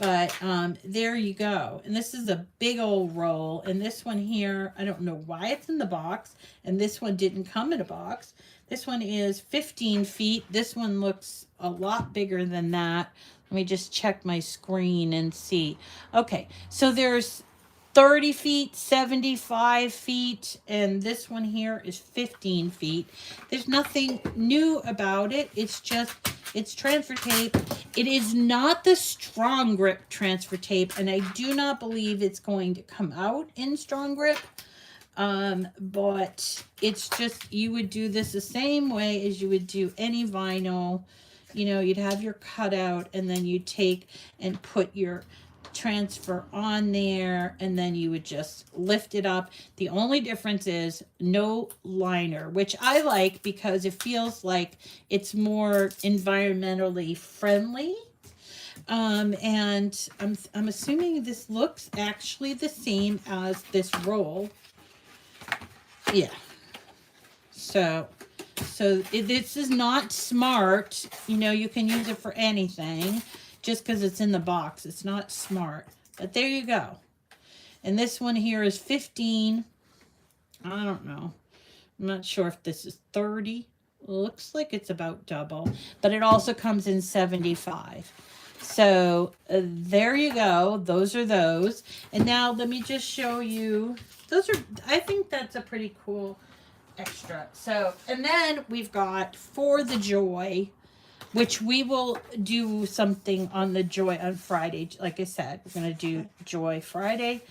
But there you go. And this is a big old roll. And this one here, I don't know why it's in the box. And this one didn't come in a box. This one is 15 feet. This one looks a lot bigger than that. Let me just check my screen and see. Okay, so there's 30 feet, 75 feet, and this one here is 15 feet. There's nothing new about it. It's just, it's transfer tape. It is not the strong grip transfer tape, and I do not believe it's going to come out in strong grip. But it's just, you would do this the same way as you would do any vinyl. You know, you'd have your cutout, and then you take and put your transfer on there, and then you would just lift it up. The only difference is no liner, which I like because it feels like it's more environmentally friendly. And I'm assuming this looks actually the same as this roll. Yeah. So this is not smart. You know, you can use it for anything. Just because it's in the box, it's not smart. But there you go. And this one here is 15. I don't know. I'm not sure if this is 30. Looks like it's about double. But it also comes in 75. So there you go. Those are those. And now let me just show you. Those are, I think that's a pretty cool extra. So, and then we've got For the Joy, which we will do something on the Joy on Friday. Like I said, we're going to do Joy Friday.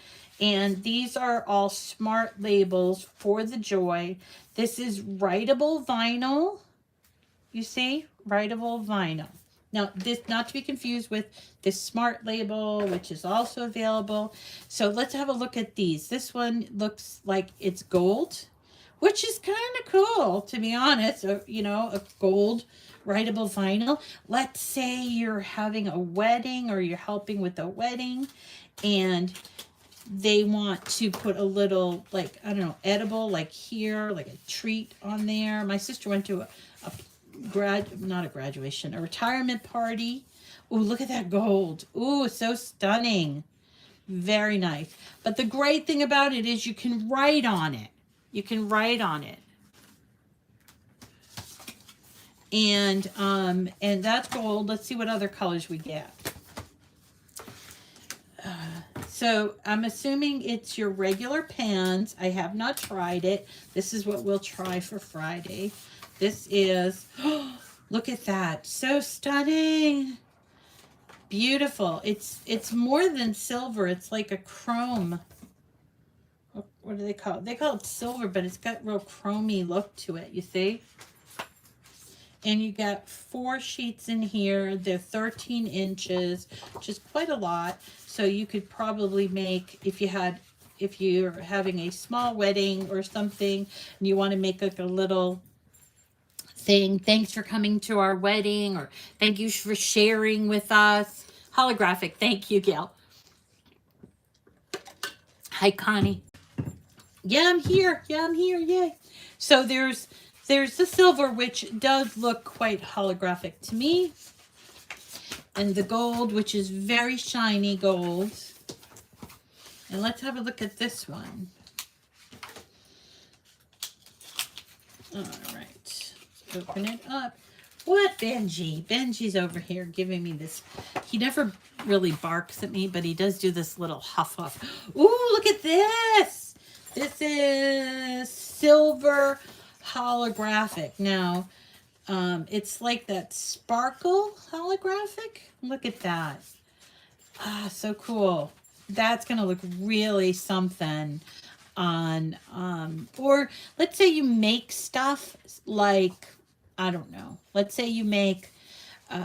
And these are all smart labels for the Joy. This is writable vinyl. You see? Writable vinyl. Now, this not to be confused with this smart label, which is also available. So let's have a look at these. This one looks like it's gold, which is kind of cool, to be honest. You know, a gold writable vinyl. Let's say you're having a wedding or you're helping with a wedding and they want to put a little, like, I don't know, edible, like here, like a treat on there. My sister went to a retirement party. Ooh, look at that gold. Ooh, so stunning. Very nice. But the great thing about it is you can write on it. You can write on it. And that's gold. Let's see what other colors we get. So I'm assuming it's your regular pans. I have not tried it. This is what we'll try for Friday. This is, look at that. So stunning. Beautiful. It's more than silver. It's like a chrome. What do they call it? They call it silver, but it's got real chromey look to it, you see? And you got 4 sheets in here. They're 13 inches, which is quite a lot. So you could probably make, if you're having a small wedding or something, and you want to make like a little thing, thanks for coming to our wedding, or thank you for sharing with us. Holographic, thank you, Gail. Hi, Connie. Yeah, I'm here. Yay. So there's the silver, which does look quite holographic to me. And the gold, which is very shiny gold. And let's have a look at this one. All right. Let's open it up. What, Benji? Benji's over here giving me this. He never really barks at me, but he does do this little huff huff. Ooh, look at this. This is silver holographic. Now, it's like that sparkle holographic. Look at that. Ah, so cool. That's going to look really something on, or let's say you make stuff like, I don't know. Let's say you make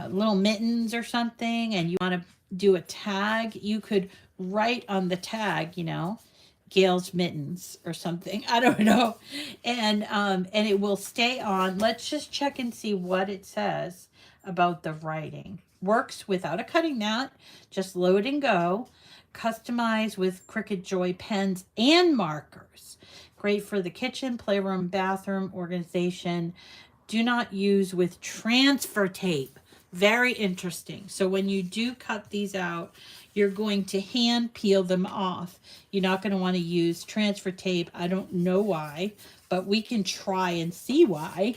little mittens or something and you want to do a tag. You could write on the tag, you know, Gail's mittens or something. I don't know. And it will stay on. Let's just check and see what it says about the writing. Works without a cutting mat. Just load and go. Customize with Cricut Joy pens and markers. Great for the kitchen, playroom, bathroom, organization. Do not use with transfer tape. Very interesting. So when you do cut these out, you're going to hand peel them off. You're not going to want to use transfer tape. I don't know why, but we can try and see why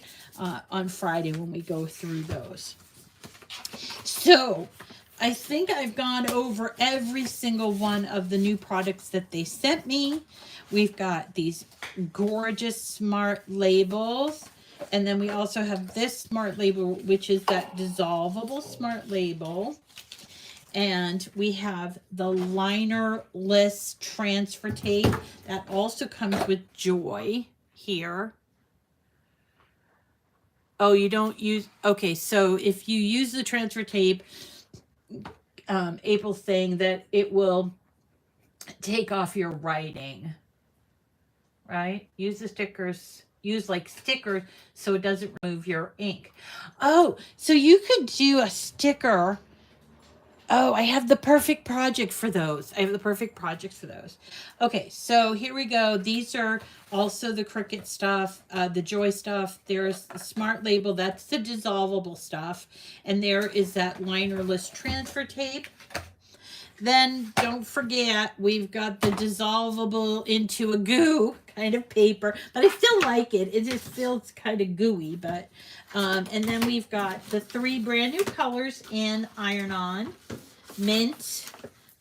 on Friday when we go through those. So I think I've gone over every single one of the new products that they sent me. We've got these gorgeous smart labels. And then we also have this smart label, which is that dissolvable smart label. And we have the linerless transfer tape that also comes with Joy here. Oh, you don't use, okay, so if you use the transfer tape, April's saying that it will take off your writing, right? Use the stickers, use like stickers so it doesn't remove your ink. Oh, so you could do a sticker. Oh, I have the perfect project for those. I have the perfect projects for those. Okay, so here we go. These are also the Cricut stuff, the Joy stuff. There's the Smart Label. That's the dissolvable stuff. And there is that linerless transfer tape. Then don't forget, we've got the dissolvable into a goo kind of paper, but I still like it. It just feels kind of gooey, but, and then we've got the 3 brand new colors in iron-on, mint,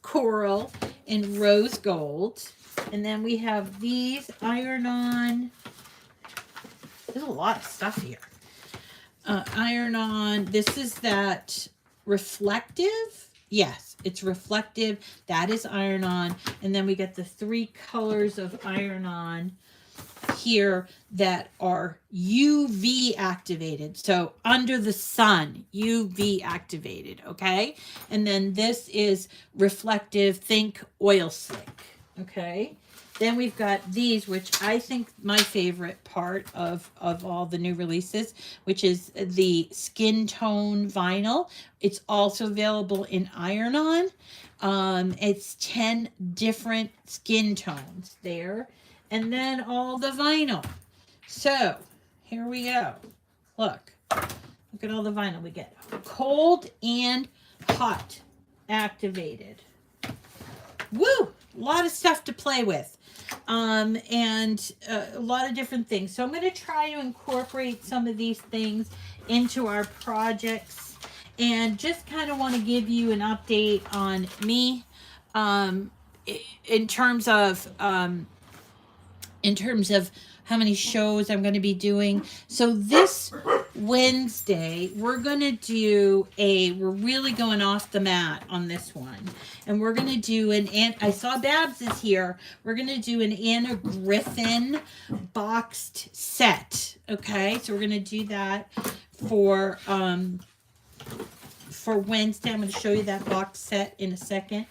coral, and rose gold. And then we have these iron-on, there's a lot of stuff here. Iron-on, this is that reflective. Yes, it's reflective. That is iron-on. And then we get the 3 colors of iron-on here that are UV activated. So under the sun, UV activated, okay? And then this is reflective, think oil slick, okay? Then we've got these, which I think my favorite part of all the new releases, which is the skin tone vinyl. It's also available in iron-on. It's 10 different skin tones there. And then all the vinyl. So here we go. Look at all the vinyl we get. Cold and hot activated. Woo! A lot of stuff to play with. And a lot of different things. So I'm going to try to incorporate some of these things into our projects and just kind of want to give you an update on me in terms of how many shows I'm going to be doing. So this Wednesday, we're really going off the mat on this one. And we're going to do I saw Babs is here. We're going to do an Anna Griffin boxed set. Okay, so we're going to do that for Wednesday. I'm going to show you that box set in a second.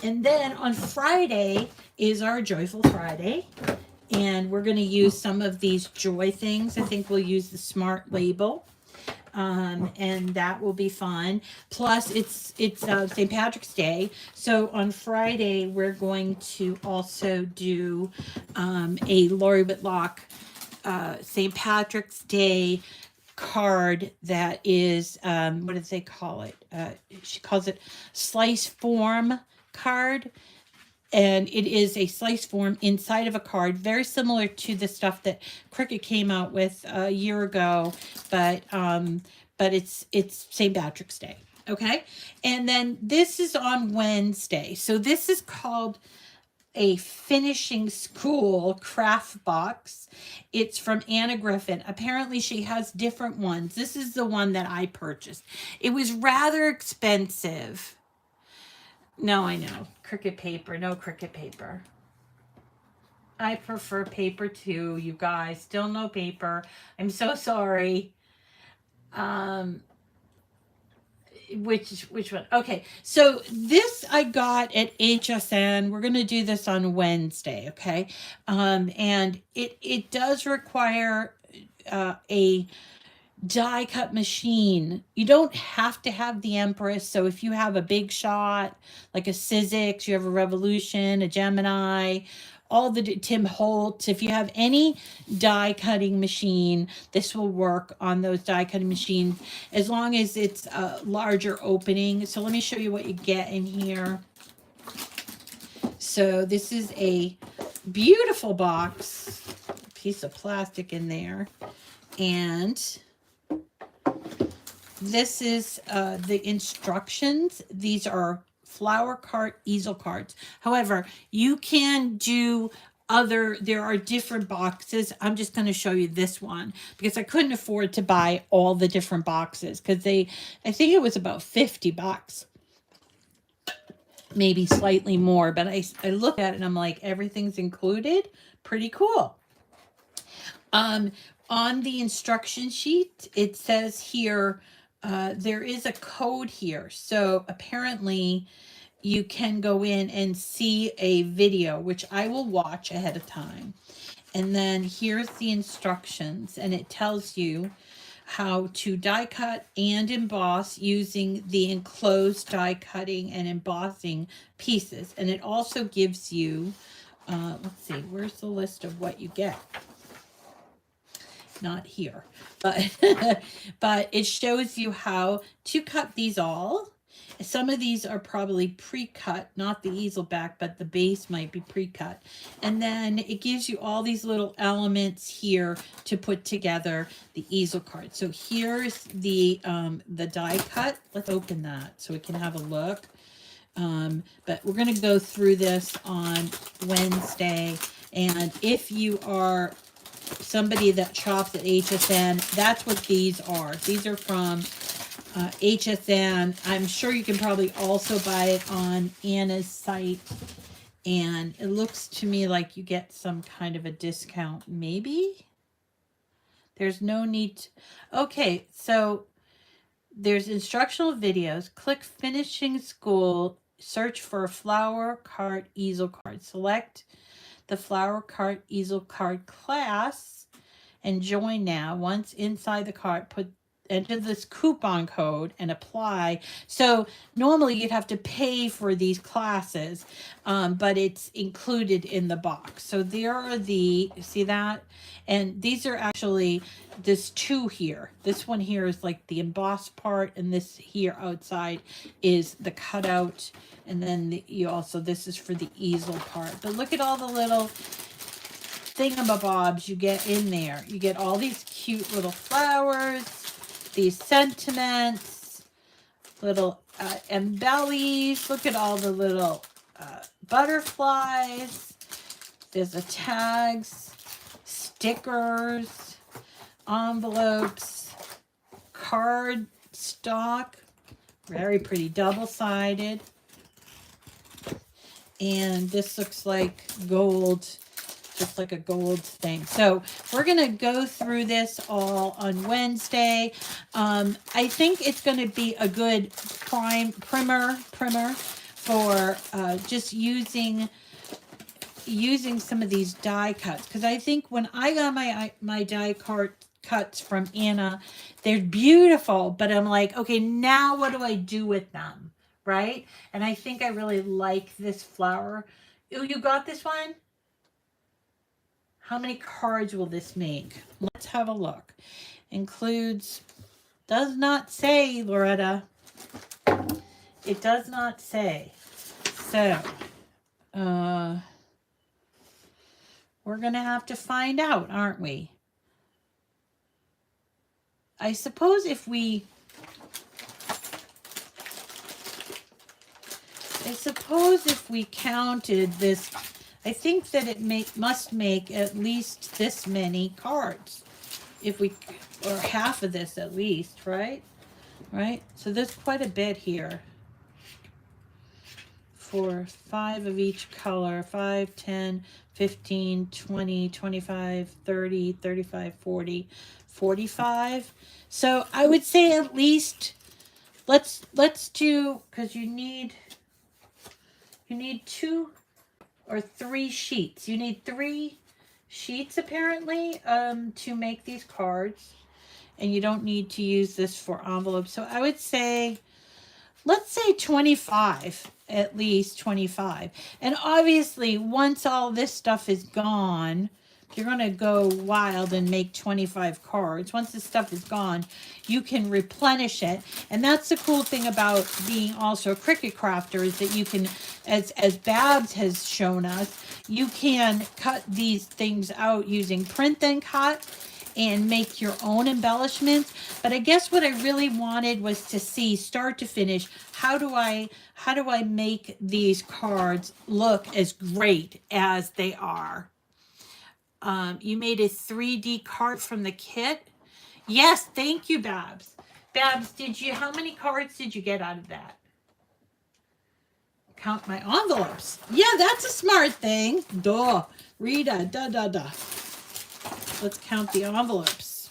And then on Friday is our Joyful Friday. And we're going to use some of these Joy things. I think we'll use the Smart Label. And that will be fun. Plus, it's St. Patrick's Day. So on Friday, we're going to also do a Lori Whitlock St. Patrick's Day card that is, what does they call it? She calls it slice form card. And it is a slice form inside of a card, very similar to the stuff that Cricut came out with a year ago, but it's St. Patrick's Day, okay? And then this is on Wednesday. So this is called a finishing school craft box. It's from Anna Griffin. Apparently she has different ones. This is the one that I purchased. It was rather expensive. No, I know. Cricut paper. No Cricut paper. I prefer paper too, you guys. Still no paper. I'm so sorry. Which one? Okay, so this I got at HSN. We're going to do this on Wednesday, okay? And it does require a die cut machine. You don't have to have the Empress. So if you have a big shot, like a Sizzix, you have a Revolution, a Gemini, all the Tim Holtz. If you have any die cutting machine, this will work on those die cutting machines as long as it's a larger opening. So let me show you what you get in here. So this is a beautiful box, piece of plastic in there, and this is the instructions. These are flower cart easel cards. However, you can do there are different boxes. I'm just going to show you this one because I couldn't afford to buy all the different boxes because I think it was about $50, maybe slightly more, but I look at it and I'm like, everything's included. Pretty cool. On the instruction sheet, it says here, there is a code here. So apparently you can go in and see a video, which I will watch ahead of time. And then here's the instructions, and it tells you how to die cut and emboss using the enclosed die cutting and embossing pieces. And it also gives you, let's see, where's the list of what you get? Not here, but but it shows you how to cut these all. Some of these are probably pre-cut, not the easel back, but the base might be pre-cut. And then it gives you all these little elements here to put together the easel card. So here's the die cut. Let's open that so we can have a look. But we're going to go through this on Wednesday. And if you are somebody that shops at HSN, that's what these are. These are from HSN. I'm sure you can probably also buy it on Anna's site. And it looks to me like you get some kind of a discount, maybe? There's no need to... Okay, so there's instructional videos. Click Finishing School. Search for a flower cart easel card. Select the flower cart easel card class and join now. Once inside the cart, enter this coupon code and apply. So normally you'd have to pay for these classes, but it's included in the box. So there are see that? And these are actually, there's two here. This one here is like the embossed part, and this here outside is the cutout. And then this is for the easel part. But look at all the little thingamabobs you get in there. You get all these cute little flowers, these sentiments, little embellies. Look at all the little butterflies. There's the tags, stickers, envelopes, card stock. Very pretty, double-sided. And this looks like gold, just like a gold thing. So we're going to go through this all on Wednesday. I think it's going to be a good primer for just using some of these die cuts. Because I think when I got my die cuts from Anna, they're beautiful. But I'm like, okay, now what do I do with them? Right? And I think I really like this flower. Oh, you got this one? How many cards will this make? Let's have a look. Includes, does not say, Loretta. It does not say. So, we're going to have to find out, aren't we? I suppose if we counted this, I think that it must make at least this many cards. Or half of this at least, right? Right? So there's quite a bit here. For 5 of each color, 5, 10, 15, 20, 25, 30, 35, 40, 45. So I would say at least, let's do, because you need 2 or 3 sheets. You need 3 sheets apparently to make these cards, and you don't need to use this for envelopes. So I would say, let's say 25. at least 25. And obviously, once all this stuff is gone, you're going to go wild and make 25 cards. Once this stuff is gone, you can replenish it. And that's the cool thing about being also a Cricut crafter, is that you can, as Babs has shown us, you can cut these things out using print then cut and make your own embellishments. But I guess what I really wanted was to see, start to finish, how do I make these cards look as great as they are? You made a 3D card from the kit. Yes, thank you, Babs. Babs, how many cards did you get out of that? Count my envelopes. Yeah, that's a smart thing. Duh. Rita, da. Let's count the envelopes.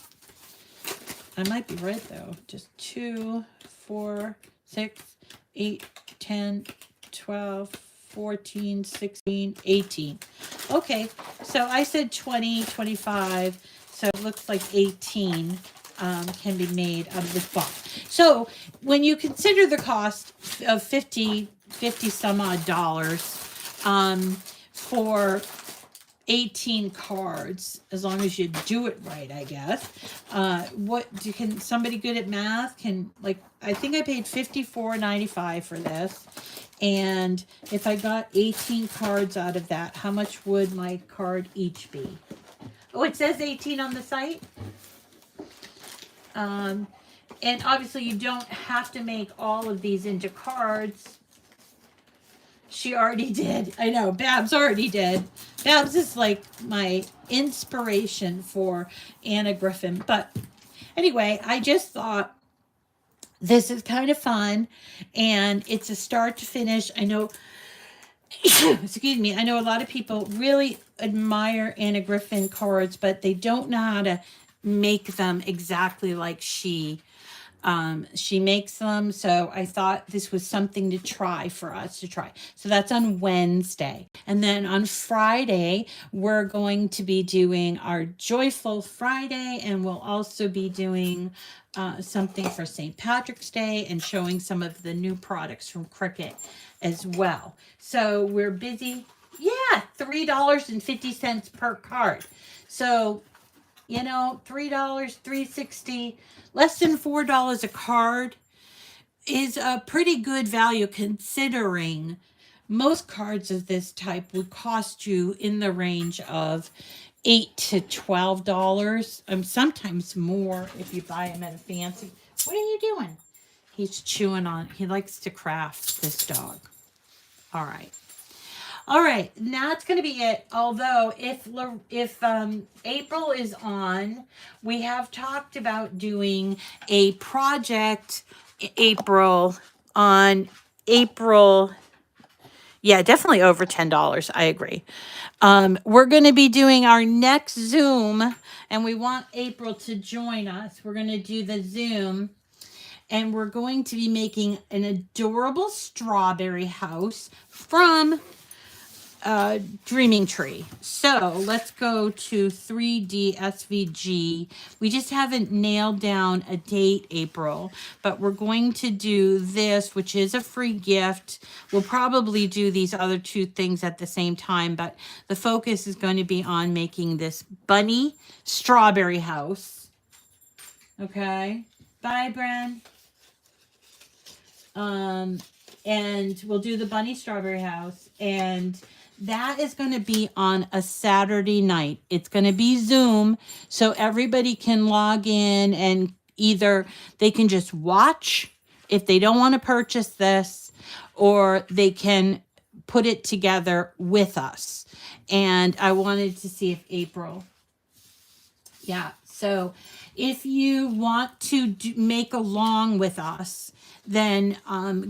I might be right though. Just 2, 4, 6, 8, 10, 12, 14, 16, 18. Okay, so I said 20, 25, so it looks like 18 can be made out of this box. So when you consider the cost of 50 some odd dollars for 18 cards, as long as you do it right, I guess. Can somebody good at math I think I paid $54.95 for this. And if I got 18 cards out of that, how much would my card each be? Oh, it says 18 on the site. And obviously you don't have to make all of these into cards. She already did. I know, Babs already did. Babs is like my inspiration for Anna Griffin. But anyway, I just thought this is kind of fun, and it's a start to finish. I know, excuse me, I know a lot of people really admire Anna Griffin cards, but they don't know how to make them exactly like she makes them. So I thought this was something to try for us to try. So that's on Wednesday. And then on Friday, we're going to be doing our Joyful Friday, and we'll also be doing something for St. Patrick's Day and showing some of the new products from Cricut as well. So we're busy. Yeah, $3.50 per card. So, $3, $3.60, less than $4 a card is a pretty good value, considering most cards of this type would cost you in the range of $8 to $12. Sometimes more if you buy them at a fancy. What are you doing? He's chewing on. He likes to craft, this dog. All right. All right, now it's going to be it. Although if April is on, we have talked about doing a project on April. Yeah, definitely over $10. I agree. We're going to be doing our next Zoom, and we want April to join us. We're going to do the Zoom, and we're going to be making an adorable strawberry house from Dreaming Tree. So let's go to 3D SVG. We just haven't nailed down a date, April, but we're going to do this, which is a free gift. We'll probably do these other two things at the same time, but the focus is going to be on making this bunny strawberry house. Okay. Bye, Bren. And we'll do the bunny strawberry house, and that is going to be on a Saturday night. It's going to be Zoom, so everybody can log in, and either they can just watch if they don't want to purchase this, or they can put it together with us. And I wanted to see if April, yeah, so if you want to make along with us, then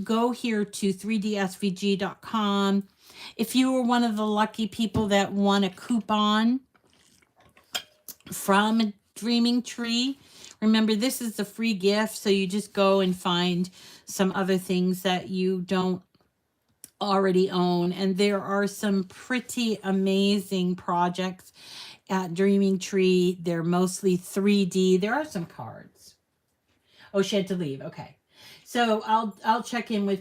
go here to 3dsvg.com. If you were one of the lucky people that won a coupon from Dreaming Tree, remember, this is a free gift, so you just go and find some other things that you don't already own. And there are some pretty amazing projects at Dreaming Tree. They're mostly 3D. There are some cards. Oh, she had to leave. Okay. So I'll check in with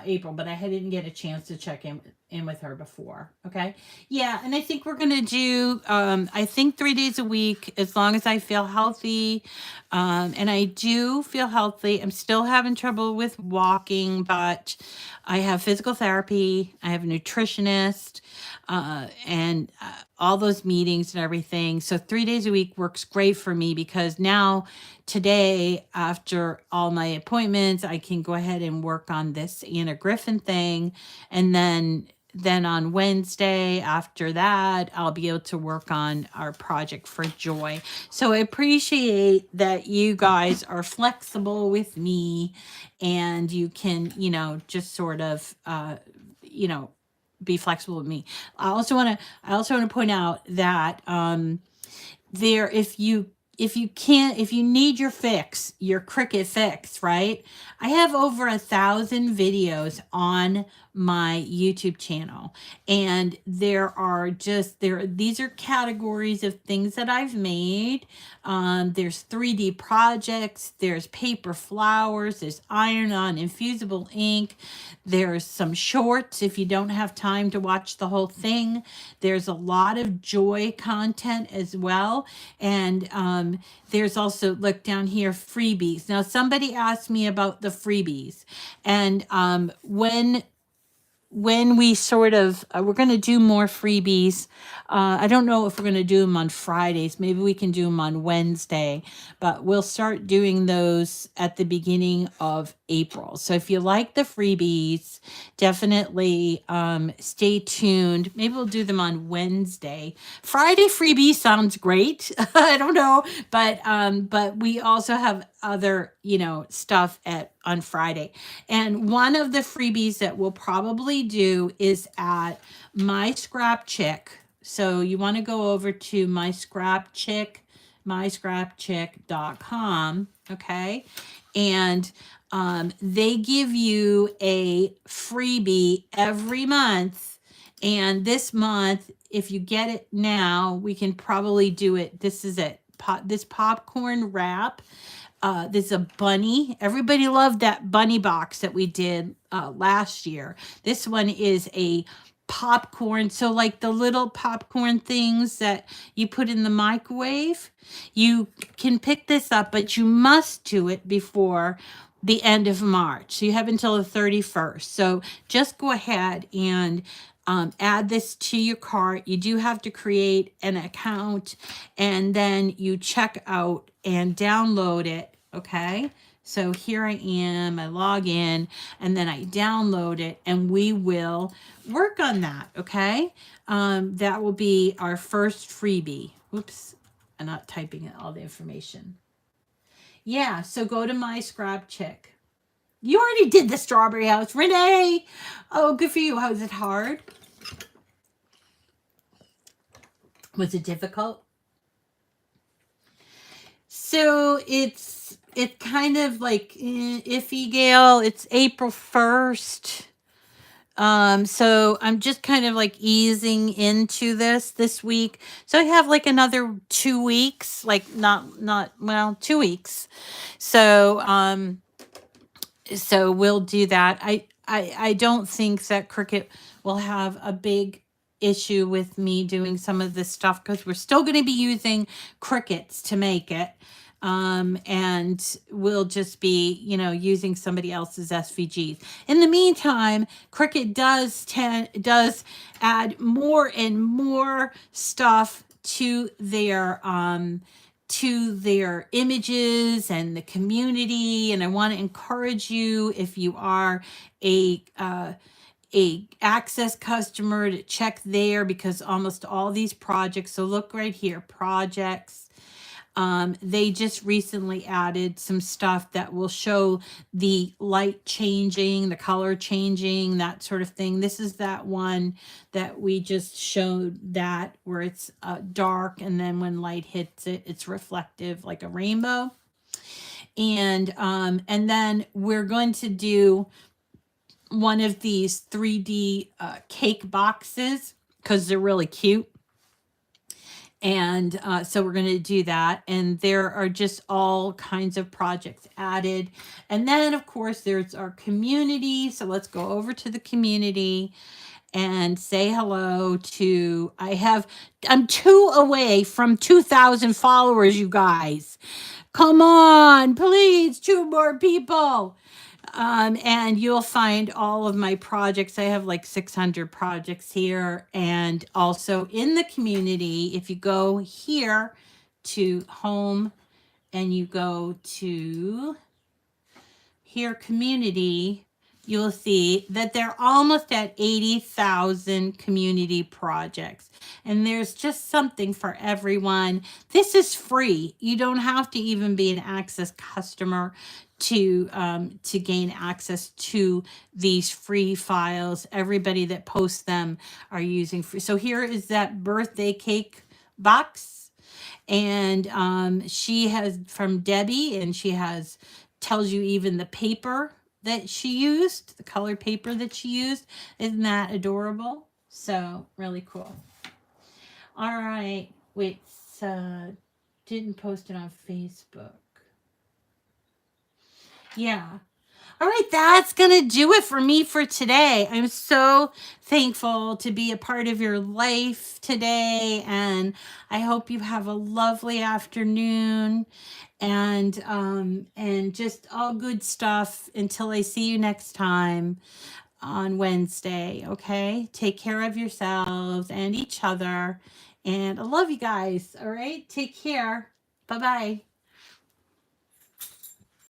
April, but I didn't get a chance to check in with her before. Okay. Yeah. And I think we're going to do, I think 3 days a week, as long as I feel healthy. And I do feel healthy. I'm still having trouble with walking, but I have physical therapy. I have a nutritionist, and all those meetings and everything. So 3 days a week works great for me because now today, after all my appointments, I can go ahead and work on this Anna Griffin thing. And then on Wednesday after that, I'll be able to work on our project for Joy. So I appreciate that you guys are flexible with me and you can, just sort of, you know, be flexible with me. I also want to point out that there if you need your Cricut fix, right? I have over 1,000 videos on my YouTube channel, and these are categories of things that I've made. There's 3D projects, there's paper flowers, there's iron-on infusible ink, there's some shorts if you don't have time to watch the whole thing. There's a lot of Joy content as well. And there's also, look down here, freebies. Now, somebody asked me about the freebies. And when we sort of we're going to do more freebies. I don't know if we're going to do them on Fridays. Maybe we can do them on Wednesday, but we'll start doing those at the beginning of April. So if you like the freebies, definitely stay tuned. Maybe we'll do them on Wednesday. Friday freebie sounds great. I don't know, but we also have other stuff on Friday. And one of the freebies that we'll probably do is at My Scrap Chick. So you want to go over to My Scrap Chick, myscrapchick.com, okay? And they give you a freebie every month. And this month, if you get it now, we can probably do it. This is it. This popcorn wrap. There's a bunny. Everybody loved that bunny box that we did last year. This one is a popcorn. So like the little popcorn things that you put in the microwave, you can pick this up, but you must do it before the end of March. So you have until the 31st. So just go ahead and add this to your cart. You do have to create an account, and then you check out and download it. Okay, so here I am, I log in, and then I download it, and we will work on that. Okay, that will be our first freebie. Whoops, I'm not typing all the information. Yeah, so go to My Scrap Chick. You already did the strawberry house, Renee. Oh, good for you. How was it hard? Was it difficult? So it's kind of like iffy, Gail. It's April 1st. So I'm just kind of like easing into this week. So I have like another 2 weeks, like not 2 weeks. So so we'll do that. I don't think that Cricut will have a big issue with me doing some of this stuff because we're still going to be using Cricuts to make it. And we'll just be, using somebody else's SVGs. In the meantime, Cricut does add more and more stuff to their images and the community. And I want to encourage you, if you are a access customer, to check there, because almost all these projects, so look right here, projects, they just recently added some stuff that will show the light changing, the color changing, that sort of thing. This is that one that we just showed, that where it's dark, and then when light hits it, it's reflective like a rainbow. And then we're going to do one of these 3D cake boxes because they're really cute. And so we're going to do that. And there are just all kinds of projects added. And then, of course, there's our community. So let's go over to the community and say hello to, I'm 2 away from 2,000 followers, you guys. Come on, please, 2 more people. And you'll find all of my projects. I have like 600 projects here. And also in the community, if you go here to home and you go to here, community, you'll see that they're almost at 80,000 community projects. And there's just something for everyone. This is free. You don't have to even be an Access customer to gain access to these free files. Everybody that posts them are using free. So here is that birthday cake box. And she has from Debbie, and she has tells you even the paper that she used, the colored paper that she used. Isn't that adorable? So really cool. All right, wait, didn't post it on Facebook. Yeah. All right, that's going to do it for me for today. I'm so thankful to be a part of your life today, and I hope you have a lovely afternoon and just all good stuff until I see you next time on Wednesday, okay? Take care of yourselves and each other, and I love you guys. All right? Take care. Bye-bye.